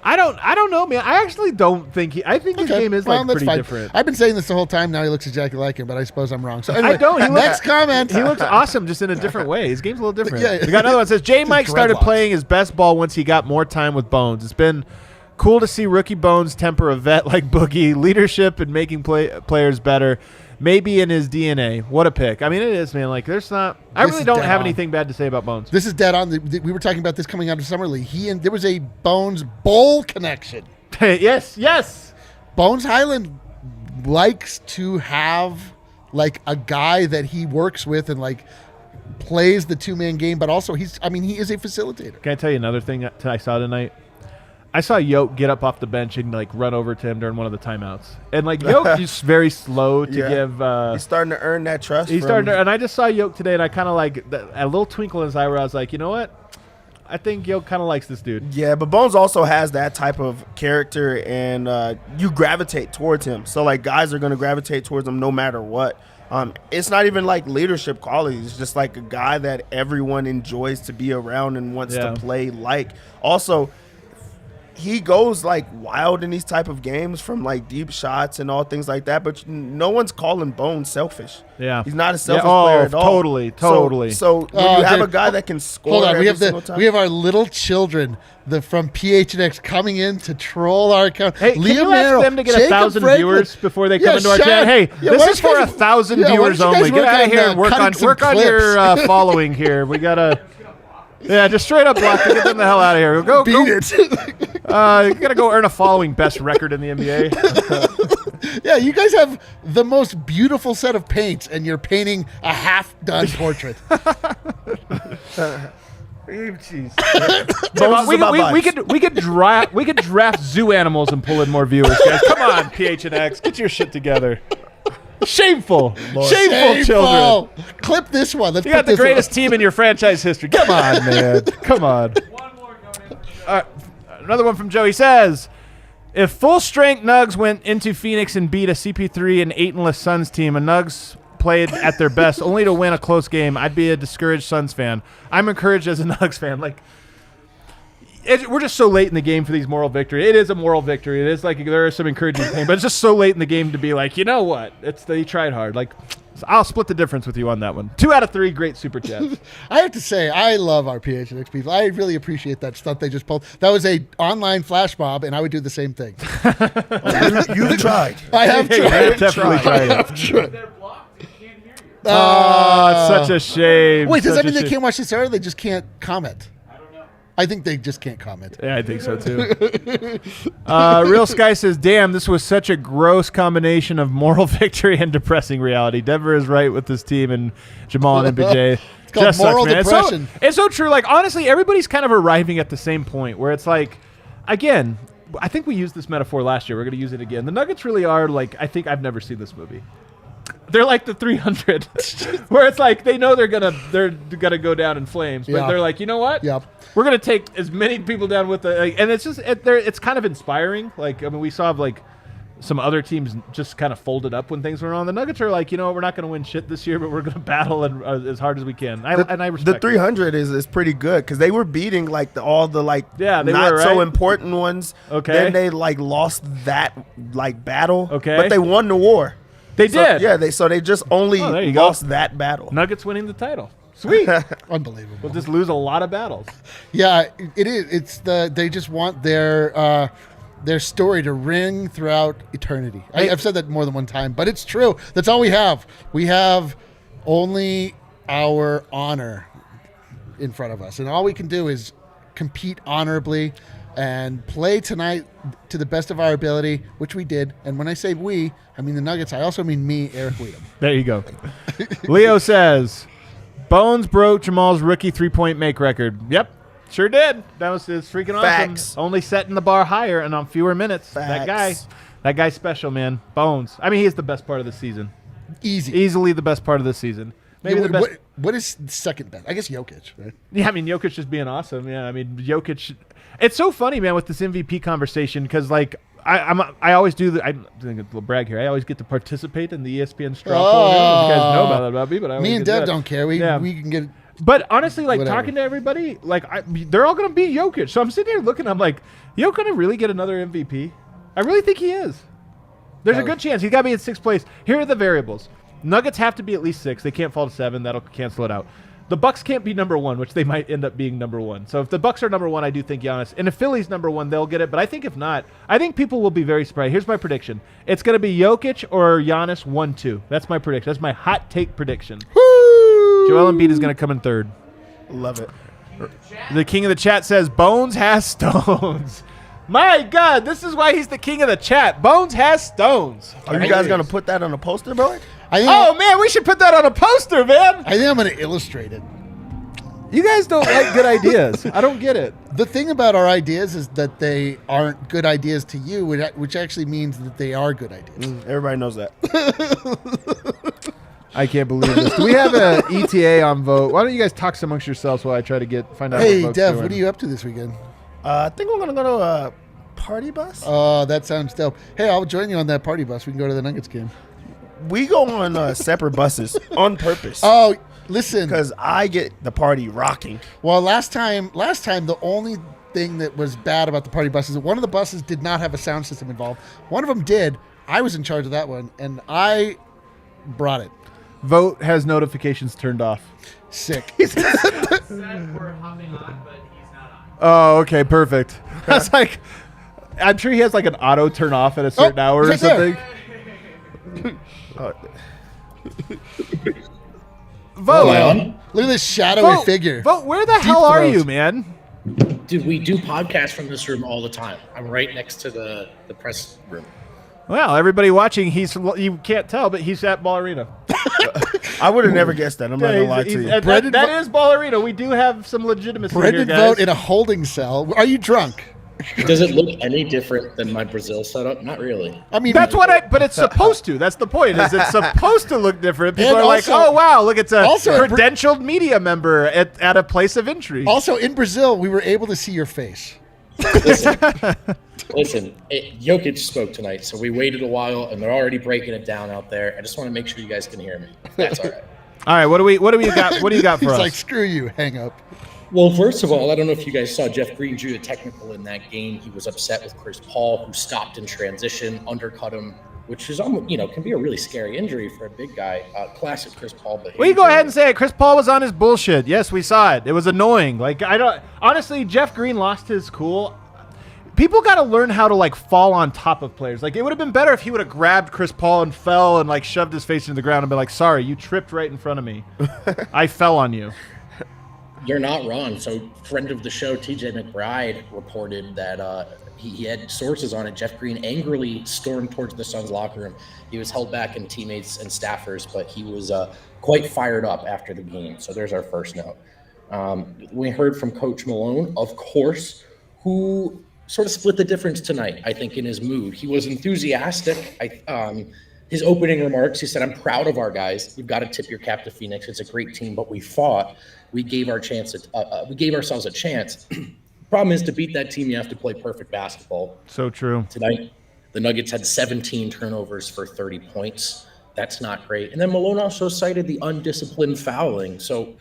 I don't know, man. I actually don't think I think his game is pretty different. I've been saying this the whole time. Now he looks exactly like him, but I suppose I'm wrong. So anyway, I don't. Next comment. He looks awesome, just in a different way. His game's a little different. We got another one that says, J. Mike started playing his best ball once he got more time with Bones. It's been cool to see rookie Bones temper a vet like Boogie, leadership and making players better. Maybe in his DNA. What a pick. I mean, it is, man. Like, there's not. I really don't have anything bad to say about Bones. This is dead on. We were talking about this coming out of Summer League. There was a Bones Bowl connection. Yes. Bones Hyland likes to have like a guy that he works with and like plays the two-man game, but also he is a facilitator. Can I tell you another thing that I saw tonight? I saw Yoke get up off the bench and like run over to him during one of the timeouts, and like Yoke is very slow to give. He's starting to earn that trust. And I just saw Yoke today, and I kind of like a little twinkle in his eye where I was like, you know what? I think Yoke kind of likes this dude. Yeah, but Bones also has that type of character, and you gravitate towards him. So like guys are going to gravitate towards him no matter what. It's not even like leadership qualities. It's just like a guy that everyone enjoys to be around and wants to play like. Also, he goes like wild in these type of games from like deep shots and all things like that, but no one's calling Bones selfish. Yeah, he's not a selfish player at all. Totally. So when you have a guy that can score, hold on, we have our little children from PHNX coming in to troll our account. Hey, can you ask them to get 1,000 viewers before they come into our chat? Hey, this is for 1,000 viewers only. Get out of here and work on your following here. We gotta. Yeah, just straight up block to get them the hell out of here. Go. It. You got to go earn a following best record in the NBA. Yeah, you guys have the most beautiful set of paints, and you're painting a half-done portrait. Jeez. We could draft zoo animals and pull in more viewers, guys. Come on, PHNX, get your shit together. Shameful. Shameful children. Clip this one. Let's you got the greatest team in your franchise history. Come on, man. Come on. One more going. Another one from Joe. He says, if full-strength Nugs went into Phoenix and beat a CP3 and 8-less Suns team, and Nugs played at their best only to win a close game, I'd be a discouraged Suns fan. I'm encouraged as a Nugs fan. Like, we're just so late in the game for these moral victories. It is a moral victory. It is like there is some encouraging thing, but it's just so late in the game to be like, you know what? They tried hard. Like, I'll split the difference with you on that one. 2 out of 3 great super chats. I have to say, I love our PHNX people. I really appreciate that stuff they just pulled. That was a online flash mob, and I would do the same thing. You've tried. I have tried. I definitely tried. I have tried. Oh, it's such a shame. Wait, does that mean they can't watch this or they just can't comment? I think they just can't comment. Yeah, I think so too. Real Sky says, damn, this was such a gross combination of moral victory and depressing reality. Denver is right with this team, and Jamal and MPJ. It's called just moral sucks, man. depression. It's so true. Like, honestly, everybody's kind of arriving at the same point where it's like, again, I think we used this metaphor last year. We're going to use it again. The Nuggets really are like, I think I've never seen this movie. They're like the 300, where it's like they know they're gonna go down in flames, but they're like, you know what? Yep. We're gonna take as many people down with and it's just it's kind of inspiring. Like, I mean, we saw like some other teams just kind of folded up when things were on. The Nuggets are like, you know, we're not gonna win shit this year, but we're gonna battle as hard as we can. I respect the 300 is pretty good because they were beating like all the like not so important ones. Okay. Then they like lost that like battle. Okay. But they won the war. They did. Yeah, they just only lost that battle. Nuggets winning the title. Sweet. Unbelievable. We'll just lose a lot of battles. Yeah, it is. They just want their story to ring throughout eternity. I've said that more than one time, but it's true. That's all we have. We have only our honor in front of us, and all we can do is compete honorably and play tonight to the best of our ability, which we did. And when I say we, I mean the Nuggets. I also mean me, Eric Weedham. There you go. Leo says, Bones broke Jamal's rookie three-point make record. Yep, sure did. That was freaking Facts. awesome. Only setting the bar higher and on fewer minutes. Facts. That guy's special, man. Bones. I mean, he is the best part of the season. Easily the best part of the season. Maybe the best. What is the second best? I guess Jokic, right? Yeah, I mean, Jokic just being awesome. Yeah, I mean, Jokic. It's so funny, man, with this MVP conversation because, like, I always do. I'm doing a little brag here. I always get to participate in the ESPN straw poll. You guys know about me, but I me and Dev don't care. We can get. But honestly, like whatever. talking to everybody, like they're all going to beat Jokic. So I'm sitting here looking. I'm like, Jokic going to really get another MVP? I really think he is. There's a good chance he's got to be in 6th place. Here are the variables. Nuggets have to be at least 6. They can't fall to 7. That'll cancel it out. The Bucks can't be number 1, which they might end up being number 1. So if the Bucks are number 1, I do think Giannis. And if Philly's number 1, they'll get it. But I think if not, I think people will be very surprised. Here's my prediction. It's going to be Jokic or Giannis 1-2. That's my prediction. That's my hot take prediction. Woo! Joel Embiid is going to come in 3rd. Love it. The king of the chat says, Bones has stones. My God, this is why he's the king of the chat. Bones has stones. Are you guys going to put that on a poster, bro? Man, we should put that on a poster, man. I think I'm going to illustrate it. You guys don't like good ideas. I don't get it. The thing about our ideas is that they aren't good ideas to you, which actually means that they are good ideas. Everybody knows that. I can't believe this. Do we have an ETA on vote? Why don't you guys talk amongst yourselves while I try to find out Hey, what Dev, doing. what are you up to this weekend? I think we're going to go to a party bus. Oh, that sounds dope. Hey, I'll join you on that party bus. We can go to the Nuggets game. We go on separate buses on purpose. Oh, listen. Because I get the party rocking. Well, last time, the only thing that was bad about the party bus is that one of the buses did not have a sound system involved. One of them did. I was in charge of that one, and I brought it. Vote has notifications turned off. Sick. Oh, okay, perfect. That's like, I'm sure he has like an auto turn off at a certain hour or something. Vote. Look at this shadowy figure. Vote. Where the hell are you, man? Dude, we do podcasts from this room all the time. I'm right next to the press room. Well, everybody watching, you can't tell, but he's at Ball Arena. I would have never guessed that. I'm not going to lie to you. That is Ball Arena. We do have some legitimacy Brendan here, guys. Vogt in a holding cell. Are you drunk? Does it look any different than my Brazil setup? Not really. I mean, but it's supposed to. That's the point. Is it's supposed to look different? People are also, like, oh wow, look, it's a credentialed media member at a place of intrigue. Also, in Brazil, we were able to see your face. Listen, Jokic spoke tonight, so we waited a while, and they're already breaking it down out there. I just want to make sure you guys can hear me. That's all right. All right, what do you got? What do you got for He's us? Like, screw you, hang up. Well, first of all, I don't know if you guys saw Jeff Green drew a technical in that game. He was upset with Chris Paul, who stopped in transition, undercut him, which is almost, can be a really scary injury for a big guy. Classic Chris Paul behavior. We go ahead and say it. Chris Paul was on his bullshit. Yes, we saw it. It was annoying. Like, honestly, Jeff Green lost his cool. People got to learn how to fall on top of players. Like, it would have been better if he would have grabbed Chris Paul and fell and shoved his face into the ground and been like, "Sorry, you tripped right in front of me. I fell on you." You're not wrong. So, friend of the show, TJ McBride, reported that he had sources on it. Jeff Green angrily stormed towards the Suns locker room. He was held back in teammates and staffers, but he was quite fired up after the game. So there's our first note. We heard from Coach Malone, of course, who sort of split the difference tonight, I think, in his mood. He was enthusiastic. His opening remarks, he said, "I'm proud of our guys. You've got to tip your cap to Phoenix. It's a great team, but we fought. We gave ourselves a chance." Problem is, to beat that team, you have to play perfect basketball. So true. Tonight, the Nuggets had 17 turnovers for 30 points. That's not great. And then Malone also cited the undisciplined fouling. So,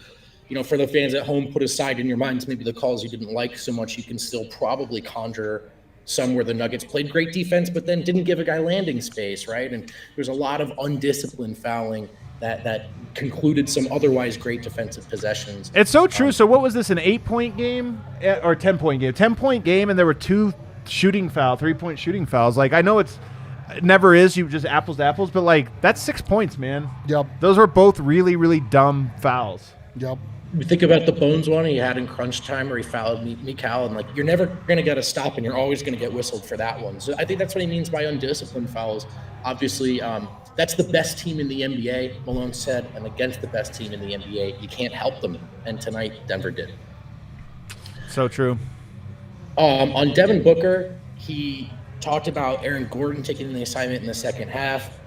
for the fans at home, put aside in your minds maybe the calls you didn't like so much, you can still probably conjure some where the Nuggets played great defense, but then didn't give a guy landing space, right? And there's a lot of undisciplined fouling that concluded some otherwise great defensive possessions. It's so true. So what was this, an 8-point game or 10-point game? 10-point game, and there were 2 3-point shooting fouls. Like, I know it never is, you just apples to apples, but that's 6 points, man. Yep. Those were both really, really dumb fouls. Yep. We think about the Bones one he had in crunch time where he fouled Mikal, and you're never going to get a stop, and you're always going to get whistled for that one. So I think that's what he means by undisciplined fouls. Obviously, that's the best team in the NBA, Malone said, and against the best team in the NBA, you can't help them. And tonight, Denver did. So true. On Devin Booker, he talked about Aaron Gordon taking the assignment in the second half.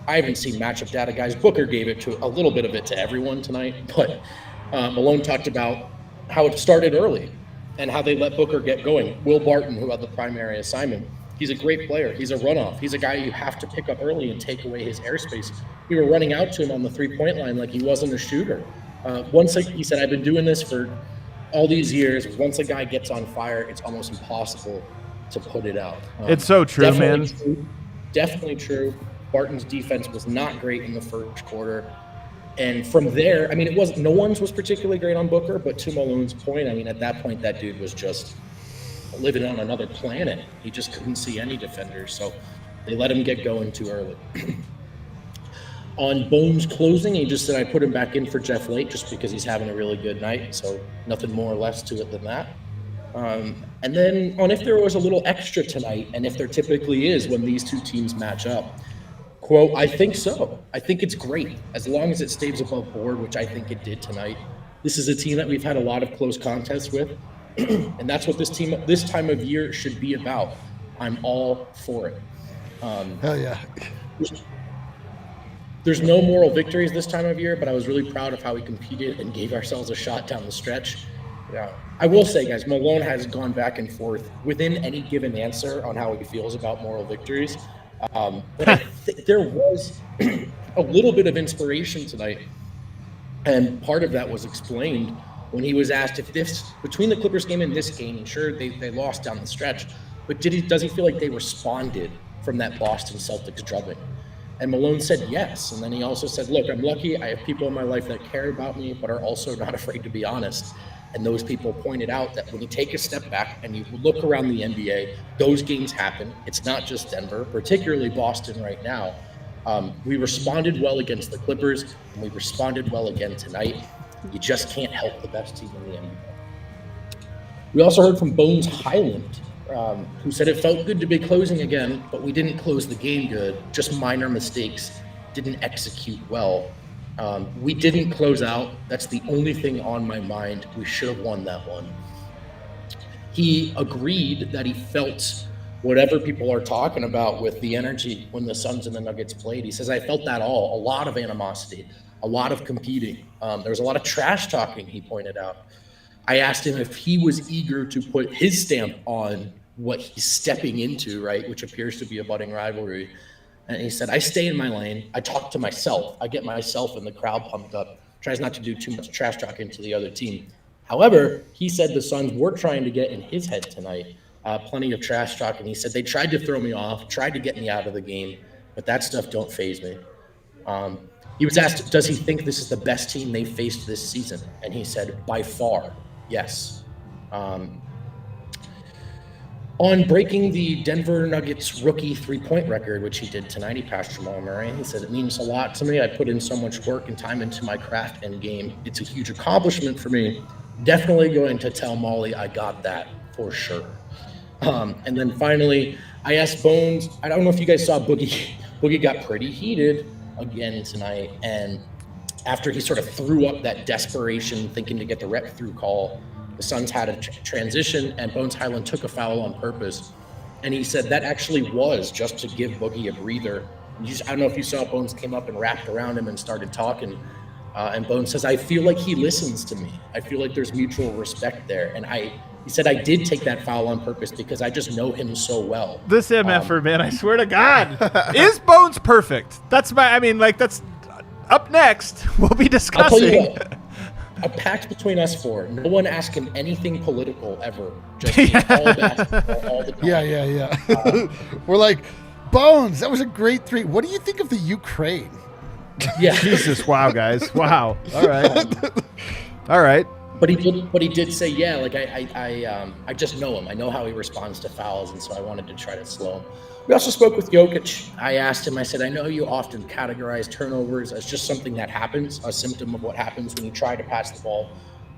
I haven't seen matchup data, guys. Booker gave it to a little bit of it to everyone tonight, but Malone talked about how it started early and how they let Booker get going. Will Barton, who had the primary assignment, he's a great player. He's a runoff. He's a guy you have to pick up early and take away his airspace. We were running out to him on the three-point line like he wasn't a shooter. He said, "I've been doing this for all these years. Once a guy gets on fire, it's almost impossible to put it out." It's so true, man. Definitely true. Barton's defense was not great in the first quarter. And from there, no one's was particularly great on Booker, but to Malone's point, at that point, that dude was just living on another planet. He just couldn't see any defenders, so they let him get going too early. On Bones closing, he just said, "I put him back in for Jeff Late just because he's having a really good night," so nothing more or less to it than that. And then on if there was a little extra tonight, and if there typically is when these two teams match up, quote, "I think so. I think it's great as long as it stays above board," which I think it did tonight. This is a team that we've had a lot of close contests with, and that's what this time of year should be about. I'm all for it. Hell yeah. There's no moral victories this time of year, but I was really proud of how we competed and gave ourselves a shot down the stretch. Yeah, I will say, guys, Malone has gone back and forth within any given answer on how he feels about moral victories. But I think there was a little bit of inspiration tonight, and part of that was explained when he was asked if between the Clippers game and this game, sure, they lost down the stretch, but does he feel like they responded from that Boston Celtics drubbing? And Malone said yes, and then he also said, "Look, I'm lucky. I have people in my life that care about me, but are also not afraid to be honest." And those people pointed out that when you take a step back and you look around the NBA, those games happen. It's not just Denver, particularly Boston right now. We responded well against the Clippers, and we responded well again tonight. You just can't help the best team in the NBA. We also heard from Bones Hyland, who said it felt good to be closing again, but we didn't close the game good, just minor mistakes, didn't execute well. We didn't close out. That's the only thing on my mind. We should have won that one. he agreed that he felt whatever people are talking about with the energy when the Suns and the Nuggets played. He says, I felt that a lot of animosity, a lot of competing. There was a lot of trash talking, he pointed out. I asked him if he was eager to put his stamp on what he's stepping into, right, which appears to be a budding rivalry. And he said, I stay in my lane. I talk to myself. I get myself and the crowd pumped up. Tries not to do too much trash talking to the other team. However, he said the Suns were trying to get in his head tonight. Plenty of trash talk. And he said they tried to throw me off, tried to get me out of the game, but that stuff don't faze me. He was asked, does he think this is the best team they faced this season? And he said, by far, yes. On breaking the Denver Nuggets rookie three-point record, which he did tonight, he passed Jamal Murray. He said, it means a lot to me. I put in so much work and time into my craft and game. It's a huge accomplishment for me. Definitely going to tell Molly I got that for sure. And then finally, I asked Bones, I don't know if you guys saw Boogie. Boogie got pretty heated again tonight. And after he sort of threw up that desperation, thinking to get the rep through call, the Suns had a transition, and Bones Hyland took a foul on purpose. And he said that actually was just to give Boogie a breather. I don't know if you saw, Bones came up and wrapped around him and started talking. And Bones says, I feel like he listens to me. I feel like there's mutual respect there. And he said, I did take that foul on purpose because I just know him so well. This MFer, man, I swear to God. Is Bones perfect? That's up next. We'll be discussing. I'll tell you what. A pact between us four. No one ask him anything political ever. Just all basketball all the time. Yeah. We're like, Bones, that was a great three. What do you think of the Ukraine? Yeah. Jesus, wow, guys. Wow. All right. But he did say, yeah, like I just know him. I know how he responds to fouls, and so I wanted to try to slow him. We also spoke with Jokic. I asked him, I said, I know you often categorize turnovers as just something that happens, a symptom of what happens when you try to pass the ball.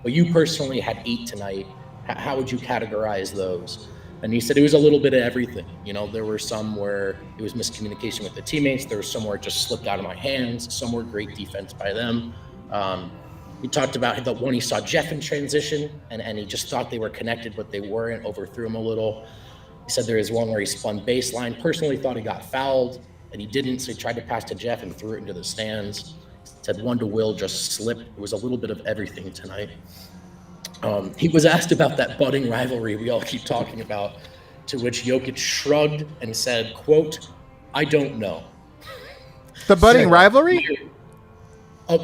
But you personally had 8 tonight. How would you categorize those? And he said it was a little bit of everything. You know, there were some where it was miscommunication with the teammates. There was some where it just slipped out of my hands. Some were great defense by them. He talked about the one he saw Jeff in transition, and he just thought they were connected, but they weren't, overthrew him a little. He said there is one where he spun baseline, personally thought he got fouled, and he didn't, so he tried to pass to Jeff and threw it into the stands. He said one to Will just slipped. It was a little bit of everything tonight. He was asked about that budding rivalry we all keep talking about, to which Jokic shrugged and said, quote, I don't know. The budding rivalry?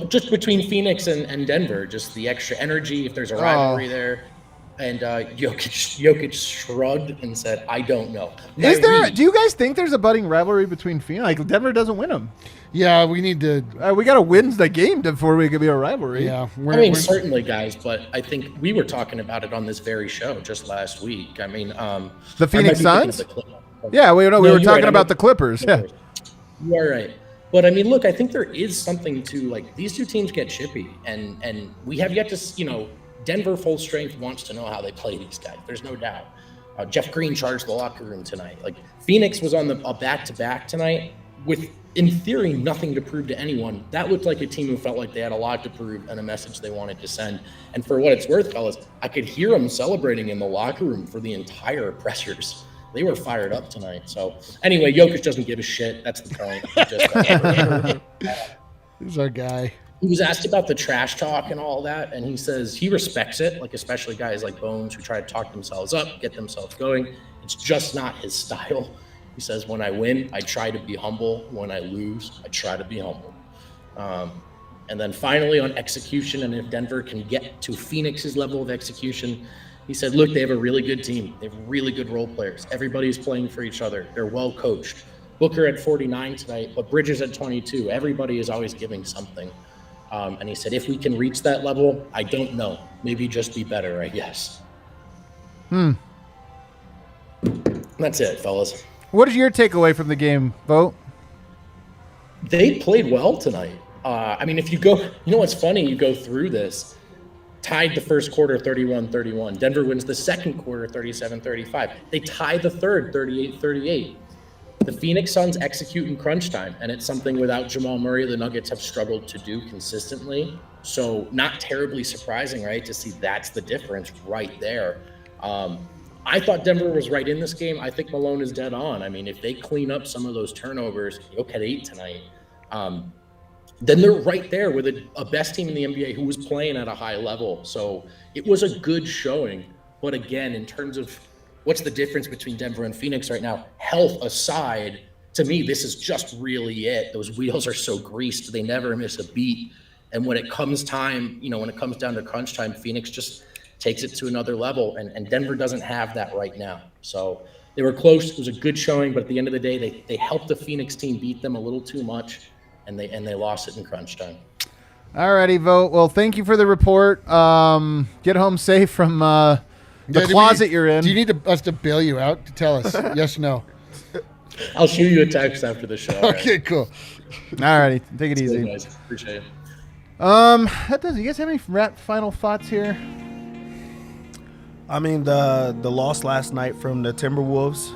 Just between Phoenix and Denver, just the extra energy, if there's a rivalry there. And Jokic shrugged and said, I don't know. Do you guys think there's a budding rivalry between Phoenix? Like, Denver doesn't win them. Yeah, we need to. We got to win the game before we can be a rivalry. Yeah. Certainly, guys, but I think we were talking about it on this very show just last week. I mean, the Phoenix Suns? Yeah, we were talking about the Clippers. Yeah. You are right. But I mean, look, I think there is something to, like, these two teams get chippy, and we have yet to, Denver full strength wants to know how they play these guys. There's no doubt. Jeff Green charged the locker room tonight. Like, Phoenix was on a back-to-back tonight with, in theory, nothing to prove to anyone. That looked like a team who felt like they had a lot to prove and a message they wanted to send. And for what it's worth, fellas, I could hear them celebrating in the locker room for the entire pressers. They were fired up tonight. So anyway, Jokic doesn't give a shit. That's the point. He's our guy. He was asked about the trash talk and all that, and he says he respects it, like especially guys like Bones who try to talk themselves up, get themselves going. It's just not his style. He says, when I win, I try to be humble. When I lose, I try to be humble. And then finally on execution, and if Denver can get to Phoenix's level of execution, he said, look, they have a really good team. They have really good role players. Everybody's playing for each other. They're well coached. Booker at 49 tonight, but Bridges at 22. Everybody is always giving something. And he said, if we can reach that level, I don't know. Maybe just be better, I guess. That's it, fellas. What is your takeaway from the game, Vogt? They played well tonight. I mean, if you go, what's funny? You go through this, tied the first quarter 31-31. Denver wins the second quarter 37-35. They tie the third 38-38. The Phoenix Suns execute in crunch time, and it's something without Jamal Murray, the Nuggets have struggled to do consistently. So not terribly surprising, right, to see that's the difference right there. I thought Denver was right in this game. I think Malone is dead on. I mean, if they clean up some of those turnovers, Jokic had 8 tonight, then they're right there with a best team in the NBA who was playing at a high level. So it was a good showing. But again, in terms of what's the difference between Denver and Phoenix right now, health aside, to me, this is just really it. Those wheels are so greased. They never miss a beat. And when it comes time, when it comes down to crunch time, Phoenix just takes it to another level. And Denver doesn't have that right now. So they were close. It was a good showing. But at the end of the day, they helped the Phoenix team beat them a little too much. And they lost it in crunch time. All righty, Vogt. Well, thank you for the report. Get home safe from the closet you're in. Do you need us to bail you out to tell us yes or no? I'll shoot you a text after the show. Okay, right? Cool. All righty. Take it easy. Guys. Appreciate it. That does. You guys have any final thoughts here? I mean, the loss last night from the Timberwolves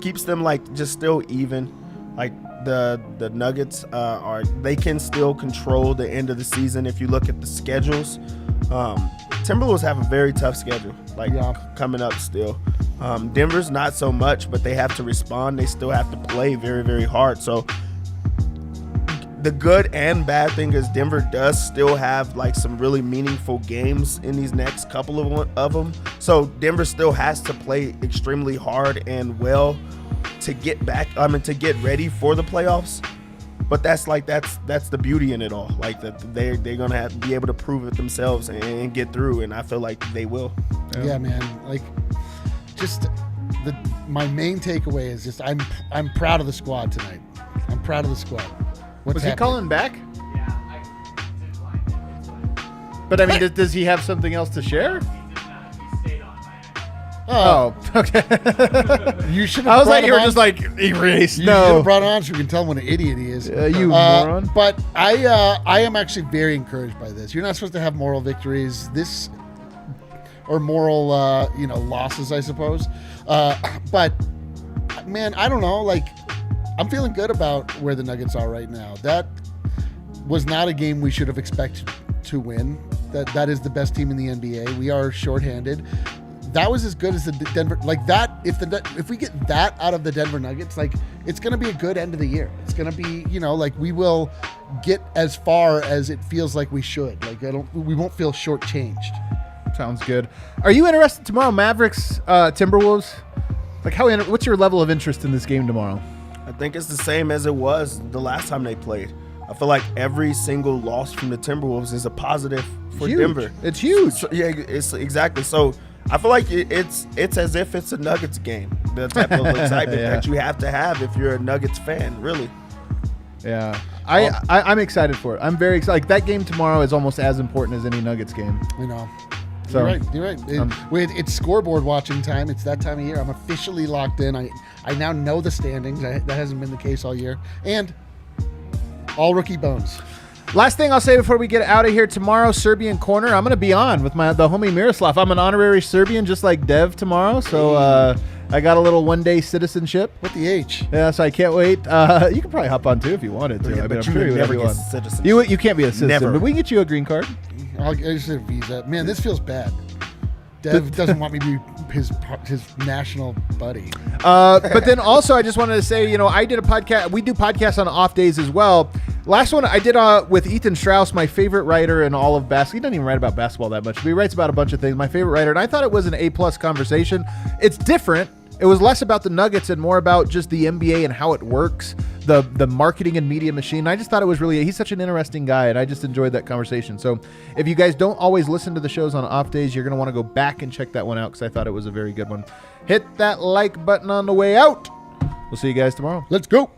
keeps them just still even. The Nuggets they can still control the end of the season if you look at the schedules. Timberwolves have a very tough schedule coming up still. Denver's not so much, but they have to respond. They still have to play very, very hard. So the good and bad thing is Denver does still have some really meaningful games in these next couple of them. So Denver still has to play extremely hard and well to get to get ready for the playoffs. But that's the beauty in it all. They're gonna have to be able to prove it themselves and get through, and I feel like they will. Yeah, man. My main takeaway is I'm proud of the squad tonight. I'm proud of the squad. Was he calling back? Yeah, I did find it. But I mean, does he have something else to share? Oh, okay. You should. I was like, you were just erased. You should have brought him on so we can tell him what an idiot he is. You moron. But I am actually very encouraged by this. You're not supposed to have moral victories, or moral, losses, I suppose. But man, I don't know. I'm feeling good about where the Nuggets are right now. That was not a game we should have expected to win. That is the best team in the NBA. We are shorthanded. That was as good as the Denver, if we get that out of the Denver Nuggets, it's going to be a good end of the year. It's going to be, we will get as far as it feels like we should. We won't feel shortchanged. Sounds good. Are you interested tomorrow, Mavericks, Timberwolves? What's your level of interest in this game tomorrow? I think it's the same as it was the last time they played. I feel like every single loss from the Timberwolves is a positive for Denver. It's huge. So, yeah, it's exactly. So I feel like it's as if it's a Nuggets game. The type of excitement that you have to have if you're a Nuggets fan, really. Yeah. I'm excited for it. I'm very excited. That game tomorrow is almost as important as any Nuggets game. So, You're right. It's scoreboard watching time. It's that time of year. I'm officially locked in. I now know the standings. That hasn't been the case all year. And all rookie bones. Last thing I'll say before we get out of here tomorrow, Serbian Corner. I'm going to be on with the homie Miroslav. I'm an honorary Serbian, just like Dev tomorrow. So I got a little one-day citizenship. What the H? Yeah, so I can't wait. You can probably hop on too if you wanted to. Yeah, I'm sure you never get citizenship. You can't be a citizen, never. But we can get you a green card. I just need a visa. Man, this feels bad. Dev doesn't want me to be his national buddy. But then also, I just wanted to say, I did a podcast. We do podcasts on off days as well. Last one I did with Ethan Strauss, my favorite writer in all of basketball. He doesn't even write about basketball that much, but he writes about a bunch of things. My favorite writer, and I thought it was an A+ conversation. It's different. It was less about the Nuggets and more about just the NBA and how it works, the marketing and media machine. I just thought it was he's such an interesting guy, and I just enjoyed that conversation. So if you guys don't always listen to the shows on off days, you're going to want to go back and check that one out because I thought it was a very good one. Hit that like button on the way out. We'll see you guys tomorrow. Let's go.